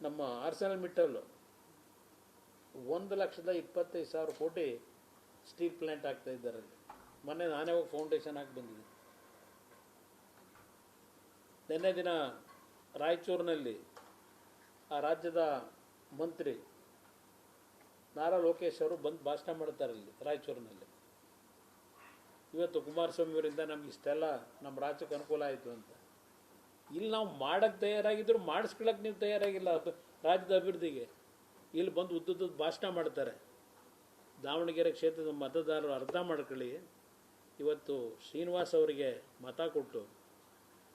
ನಮ್ಮ ArcelorMittal 1,25,000 ಕೋಟಿ ಸ್ಟೀಲ್ ಪ್ಲ್ಯಾಂಟ್ ಆಗ್ತಾ ಇದ್ದಾರೆ. ಮೊನ್ನೆ ನಾನೇ ಹೋಗಿ ಫೌಂಡೇಶನ್ ಹಾಕಿ ಬಂದಿದ್ದೆ. ನಿನ್ನೆ ದಿನ ರಾಯಚೂರಿನಲ್ಲಿ ಆ ರಾಜ್ಯದ ಮಂತ್ರಿ ನಾರಾ ಲೋಕೇಶ್ ಅವರು ಬಂದು ಭಾಷಣ ಮಾಡ್ತಾರೆ ಇಲ್ಲಿ ರಾಯಚೂರಿನಲ್ಲಿ. ಇವತ್ತು ಕುಮಾರಸ್ವಾಮಿ ಅವರಿಂದ ನಮ್ಗೆ ಇಷ್ಟೆಲ್ಲ ನಮ್ಮ ರಾಜ್ಯಕ್ಕೆ ಅನುಕೂಲ ಆಯಿತು ಅಂತ. ಇಲ್ಲಿ ನಾವು ಮಾಡೋಕ್ಕೆ ತಯಾರಾಗಿದ್ರು ಮಾಡಿಸ್ಕೊಳ್ಳೋಕೆ ನೀವು ತಯಾರಾಗಿಲ್ಲ ರಾಜ್ಯದ ಅಭಿವೃದ್ಧಿಗೆ. ಇಲ್ಲಿ ಬಂದು ಉದ್ದುದ್ದು ಭಾಷಣ ಮಾಡ್ತಾರೆ. ದಾವಣಗೆರೆ ಕ್ಷೇತ್ರದ ಮತದಾರರು ಅರ್ಥ ಮಾಡ್ಕೊಳ್ಳಿ. ಇವತ್ತು ಶ್ರೀನಿವಾಸ್ ಅವರಿಗೆ ಮತ ಕೊಟ್ಟು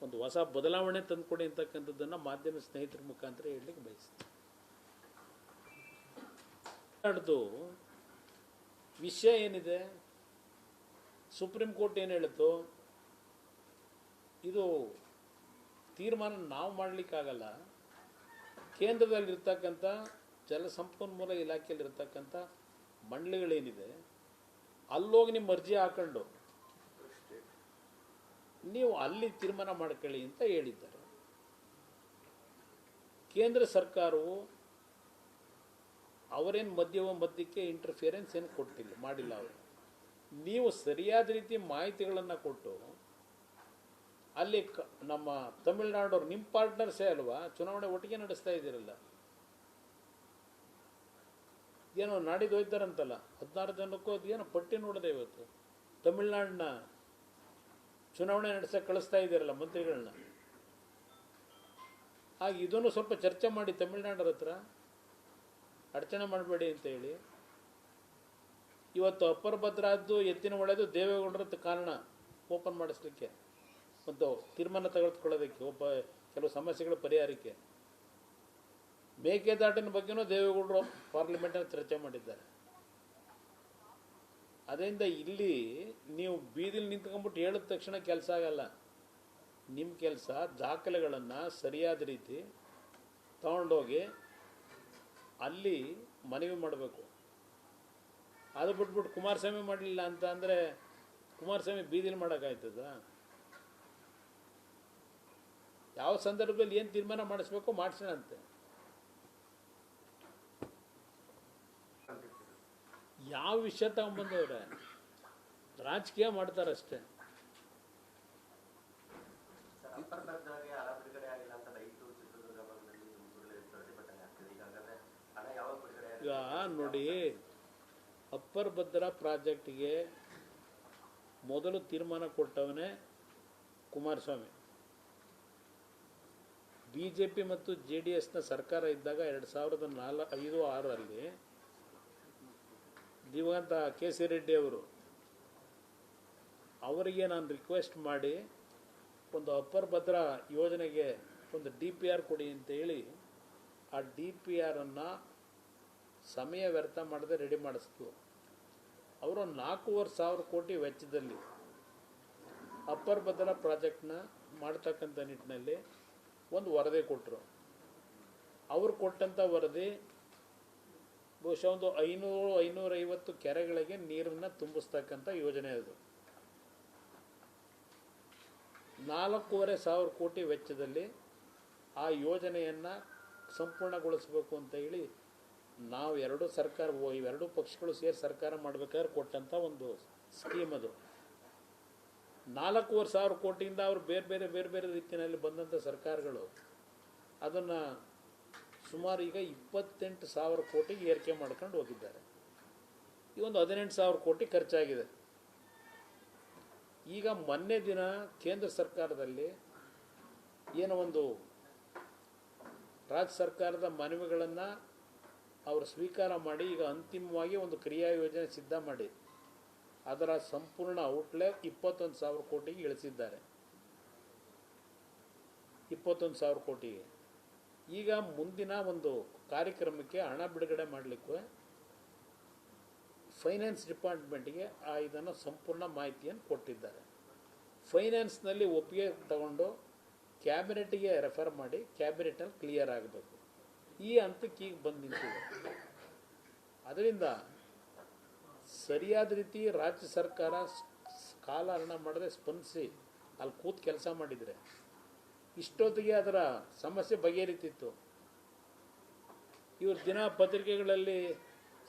ಒಂದು ಹೊಸ ಬದಲಾವಣೆ ತಂದುಕೊಡಿ ಅಂತಕ್ಕಂಥದ್ದನ್ನು ಮಾಧ್ಯಮ ಸ್ನೇಹಿತರ ಮುಖಾಂತರ ಹೇಳಲಿಕ್ಕೆ ಬಯಸ್ತೀನಿ. ನಡೆದು ವಿಷಯ ಏನಿದೆ, ಸುಪ್ರೀಂ ಕೋರ್ಟ್ ಏನು ಹೇಳಿತು, ಇದು ತೀರ್ಮಾನ ನಾವು ಮಾಡಲಿಕ್ಕಾಗಲ್ಲ. ಕೇಂದ್ರದಲ್ಲಿರ್ತಕ್ಕಂಥ ಜಲಸಂಪನ್ಮೂಲ ಇಲಾಖೆಯಲ್ಲಿರ್ತಕ್ಕಂಥ ಮಂಡಳಿಗಳೇನಿದೆ ಅಲ್ಲೋಗಿ ನಿಮ್ಮ ಅರ್ಜಿ ಹಾಕೊಂಡು ನೀವು ಅಲ್ಲಿ ತೀರ್ಮಾನ ಮಾಡ್ಕೊಳ್ಳಿ ಅಂತ ಹೇಳಿದ್ದಾರೆ. ಕೇಂದ್ರ ಸರ್ಕಾರವು ಅವರೇನು ಮಧ್ಯಕ್ಕೆ ಇಂಟರ್ಫಿಯರೆನ್ಸ್ ಏನು ಮಾಡಿಲ್ಲ. ಅವರು ನೀವು ಸರಿಯಾದ ರೀತಿ ಮಾಹಿತಿಗಳನ್ನು ಕೊಟ್ಟು ಅಲ್ಲಿ ನಮ್ಮ ತಮಿಳುನಾಡವ್ರು ನಿಮ್ಮ ಪಾರ್ಟ್ನರ್ಸೇ ಅಲ್ವಾ, ಚುನಾವಣೆ ಒಟ್ಟಿಗೆ ನಡೆಸ್ತಾ ಇದ್ದೀರಲ್ಲ. ಏನೋ ನಾಡಿದ್ದು ಹೋಯ್ತಾರಂತಲ್ಲ 16 ಜನಕ್ಕೂ ಅದೇನೋ ಪಟ್ಟಿ ನೋಡಿದೆ. ಇವತ್ತು ತಮಿಳುನಾಡಿನ ಚುನಾವಣೆ ನಡೆಸೋಕೆ ಕಳಿಸ್ತಾ ಇದ್ದೀರಲ್ಲ ಮಂತ್ರಿಗಳನ್ನ. ಹಾಗೆ ಇದನ್ನು ಸ್ವಲ್ಪ ಚರ್ಚೆ ಮಾಡಿ ತಮಿಳುನಾಡರ ಹತ್ರ ಅಡಚಣೆ ಮಾಡಬೇಡಿ ಅಂತ ಹೇಳಿ. ಇವತ್ತು ಅಪ್ಪರ್ ಭದ್ರಾದ್ದು ಎತ್ತಿನ ಹೊಳೆದು ದೇವೇಗೌಡರ ಕಾರಣ ಓಪನ್ ಮಾಡಿಸ್ಲಿಕ್ಕೆ ಒಂದು ತೀರ್ಮಾನ ತೆಗೆದುಕೊಳ್ಳೋದಕ್ಕೆ, ಕೆಲವು ಸಮಸ್ಯೆಗಳ ಪರಿಹಾರಕ್ಕೆ. ಮೇಕೆದಾಟಿನ ಬಗ್ಗೆನೂ ದೇವೇಗೌಡರು ಪಾರ್ಲಿಮೆಂಟಲ್ಲಿ ಚರ್ಚೆ ಮಾಡಿದ್ದಾರೆ. ಅದರಿಂದ ಇಲ್ಲಿ ನೀವು ಬೀದಿಲಿ ನಿಂತ್ಕೊಂಡ್ಬಿಟ್ಟು ಹೇಳಿದ ತಕ್ಷಣ ಕೆಲಸ ಆಗಲ್ಲ. ನಿಮ್ಮ ಕೆಲಸ ದಾಖಲೆಗಳನ್ನು ಸರಿಯಾದ ರೀತಿ ತಗೊಂಡೋಗಿ ಅಲ್ಲಿ ಮನವಿ ಮಾಡಬೇಕು. ಅದು ಬಿಟ್ಬಿಟ್ಟು ಕುಮಾರಸ್ವಾಮಿ ಮಾಡಲಿಲ್ಲ ಅಂತ ಅಂದರೆ ಕುಮಾರಸ್ವಾಮಿ ಬೀದಿಲಿ ಮಾಡೋಕ್ಕಾಯ್ತದ? ಯಾವ ಸಂದರ್ಭದಲ್ಲಿ ಏನು ತೀರ್ಮಾನ ಮಾಡಿಸ್ಬೇಕು ಮಾಡಿಸೋಣ ಅಂತೆ. ಯಾವ ವಿಷಯ ತಗೊಂಡ್ಬಂದವ್ರೆ ರಾಜಕೀಯ ಮಾಡ್ತಾರಷ್ಟೇ. ಈಗ ನೋಡಿ, ಅಪ್ಪರ್ ಭದ್ರಾ ಪ್ರಾಜೆಕ್ಟ್ಗೆ ಮೊದಲು ತೀರ್ಮಾನ ಕೊಟ್ಟವನೇ ಕುಮಾರಸ್ವಾಮಿ. BJP ಮತ್ತು JDSನ ಸರ್ಕಾರ ಇದ್ದಾಗ 2005-06ರಲ್ಲಿ ದಿವಂಗತ KC ರೆಡ್ಡಿ ಅವರಿಗೆ ನಾನು ರಿಕ್ವೆಸ್ಟ್ ಮಾಡಿ ಒಂದು ಅಪ್ಪರ್ ಭದ್ರಾ ಯೋಜನೆಗೆ ಒಂದು DPR ಕೊಡಿ ಅಂತ ಹೇಳಿ ಆ DPRನ್ನು ಸಮಯ ವ್ಯರ್ಥ ಮಾಡದೆ ರೆಡಿ ಮಾಡಿಸ್ತು. ಅವರು 4,500 ಕೋಟಿ ವೆಚ್ಚದಲ್ಲಿ ಅಪ್ಪರ್ ಭದ್ರಾ ಪ್ರಾಜೆಕ್ಟ್ನ ಮಾಡ್ತಕ್ಕಂಥ ನಿಟ್ಟಿನಲ್ಲಿ ಒಂದು ವರದಿ ಕೊಟ್ಟರು. ಅವರು ಕೊಟ್ಟಂಥ ವರದಿ ಬಹುಶಃ ಒಂದು 500-550 ಕೆರೆಗಳಿಗೆ ನೀರನ್ನು ತುಂಬಿಸ್ತಕ್ಕಂಥ ಯೋಜನೆ. ಅದು 4,500 ಕೋಟಿ ವೆಚ್ಚದಲ್ಲಿ ಆ ಯೋಜನೆಯನ್ನು ಸಂಪೂರ್ಣಗೊಳಿಸಬೇಕು ಅಂತ ಹೇಳಿ ನಾವು ಇವೆರಡೂ ಪಕ್ಷಗಳು ಸೇರಿ ಸರ್ಕಾರ ಮಾಡಬೇಕಾದ್ರೆ ಕೊಟ್ಟಂಥ ಒಂದು ಸ್ಕೀಮ್ ಅದು. 4,500 ಕೋಟಿಯಿಂದ ಅವರು ಬೇರೆ ಬೇರೆ ರೀತಿಯಲ್ಲಿ ಬಂದಂಥ ಸರ್ಕಾರಗಳು ಅದನ್ನು ಸುಮಾರು ಈಗ 28,000 ಕೋಟಿಗೆ ಏರಿಕೆ ಮಾಡ್ಕೊಂಡು ಹೋಗಿದ್ದಾರೆ. ಈ ಒಂದು 18,000 ಕೋಟಿ ಖರ್ಚಾಗಿದೆ. ಈಗ ಮೊನ್ನೆ ದಿನ ಕೇಂದ್ರ ಸರ್ಕಾರದಲ್ಲಿ ಏನೋ ಒಂದು ರಾಜ್ಯ ಸರ್ಕಾರದ ಮನವಿಗಳನ್ನು ಅವರು ಸ್ವೀಕಾರ ಮಾಡಿ ಈಗ ಅಂತಿಮವಾಗಿ ಒಂದು ಕ್ರಿಯಾ ಯೋಜನೆ ಸಿದ್ಧ ಮಾಡಿ ಅದರ ಸಂಪೂರ್ಣ ಔಟ್ಲೇ 21,000 ಕೋಟಿಗೆ ಇಳಿಸಿದ್ದಾರೆ. 21,000 ಕೋಟಿಗೆ ಈಗ ಮುಂದಿನ ಒಂದು ಕಾರ್ಯಕ್ರಮಕ್ಕೆ ಹಣ ಬಿಡುಗಡೆ ಮಾಡಲಿಕ್ಕೆ ಫೈನಾನ್ಸ್ ಡಿಪಾರ್ಟ್ಮೆಂಟ್ಗೆ ಇದನ್ನು ಸಂಪೂರ್ಣ ಮಾಹಿತಿಯನ್ನು ಕೊಟ್ಟಿದ್ದಾರೆ. ಫೈನಾನ್ಸ್ನಲ್ಲಿ ಒಪ್ಪಿಗೆ ತಗೊಂಡು ಕ್ಯಾಬಿನೆಟ್ಗೆ ರೆಫರ್ ಮಾಡಿ ಕ್ಯಾಬಿನೆಟಲ್ಲಿ ಕ್ಲಿಯರ್ ಆಗಬೇಕು. ಈ ಹಂತಕ್ಕೆ ಈಗ ಬಂದು ನಿಂತಿದೆ. ಅದರಿಂದ ಸರಿಯಾದ ರೀತಿ ರಾಜ್ಯ ಸರ್ಕಾರ ಕಾಲಹರಣ ಮಾಡದೆ ಸ್ಪಂದಿಸಿ ಅಲ್ಲಿ ಕೂತು ಕೆಲಸ ಮಾಡಿದರೆ ಇಷ್ಟೊತ್ತಿಗೆ ಅದರ ಸಮಸ್ಯೆ ಬಗೆಹರಿತಿತ್ತು. ಇವರು ದಿನ ಪತ್ರಿಕೆಗಳಲ್ಲಿ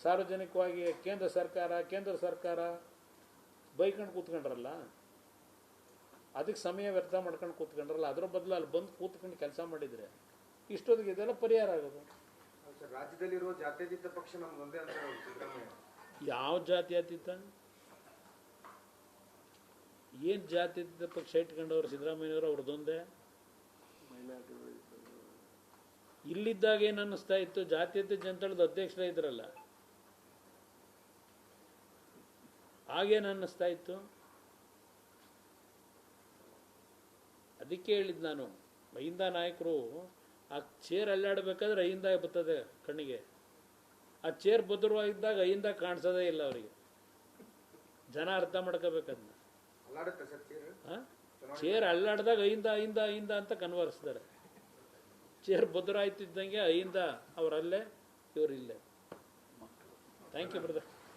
ಸಾರ್ವಜನಿಕವಾಗಿ ಕೇಂದ್ರ ಸರ್ಕಾರ ಬೈಕೊಂಡು ಕೂತ್ಕೊಂಡ್ರಲ್ಲ, ಅದಕ್ಕೆ ಸಮಯ ವ್ಯರ್ಥ ಮಾಡ್ಕೊಂಡು ಕೂತ್ಕೊಂಡ್ರಲ್ಲ, ಅದರ ಬದಲು ಅಲ್ಲಿ ಬಂದು ಕೂತ್ಕೊಂಡು ಕೆಲಸ ಮಾಡಿದರೆ ಇಷ್ಟೊತ್ತಿಗೆ ಇದೆಲ್ಲ ಪರಿಹಾರ ಆಗೋದು. ರಾಜ್ಯದಲ್ಲಿರುವ ಜಾತ್ಯತೀತ ಪಕ್ಷ ನಮ್ದೊಂದೇ ಅಂತ ಸಿದ್ದರಾಮಯ್ಯ. ಯಾವ ಜಾತ್ಯತೀತ? ಏನು ಜಾತ್ಯತೀತ ಪಕ್ಷ ಇಟ್ಕೊಂಡವ್ರು ಸಿದ್ದರಾಮಯ್ಯವರು? ಅವ್ರದ್ದೊಂದೇ. ಇಲ್ಲಿದ್ದಾಗ ಏನು ಅನ್ನಿಸ್ತಾ ಇತ್ತು, ಜಾತ್ಯತೀತ ಜನತಾದಳದ ಅಧ್ಯಕ್ಷರೇ ಇದ್ರಲ್ಲ, ಆಗೇನು ಅನ್ನಿಸ್ತಾ ಇತ್ತು? ಅದಕ್ಕೆ ಹೇಳಿದ್ದು ನಾನು, ಅಹಿಂದ ನಾಯಕರು ಆ ಚೇರ್ ಅಲ್ಲಾಡಬೇಕಾದ್ರೆ ಅಹಿಂದ ಬರ್ತದೆ ಕಣ್ಣಿಗೆ. ಆ ಚೇರ್ ಭದ್ರವಾಗಿದ್ದಾಗ ಅಹಿಂದ ಕಾಣಿಸೋದೇ ಇಲ್ಲ ಅವರಿಗೆ. ಜನ ಅರ್ಥ ಮಾಡ್ಕೋಬೇಕದನ್ನ. ಚೇರ್ ಅಲ್ಲಾಡ್ದಾಗ ಅಹಿಂದ ಅಂತ ಕನ್ವರ್ಸ್ತಾರೆ. ಚೇರ್ ಭದ್ರ ಆಯ್ತಿದ್ದಂಗೆ ಅಹಿಂದ ಅವರಲ್ಲೇ ಇವರಿಲ್ಲೇ. Thank you brother.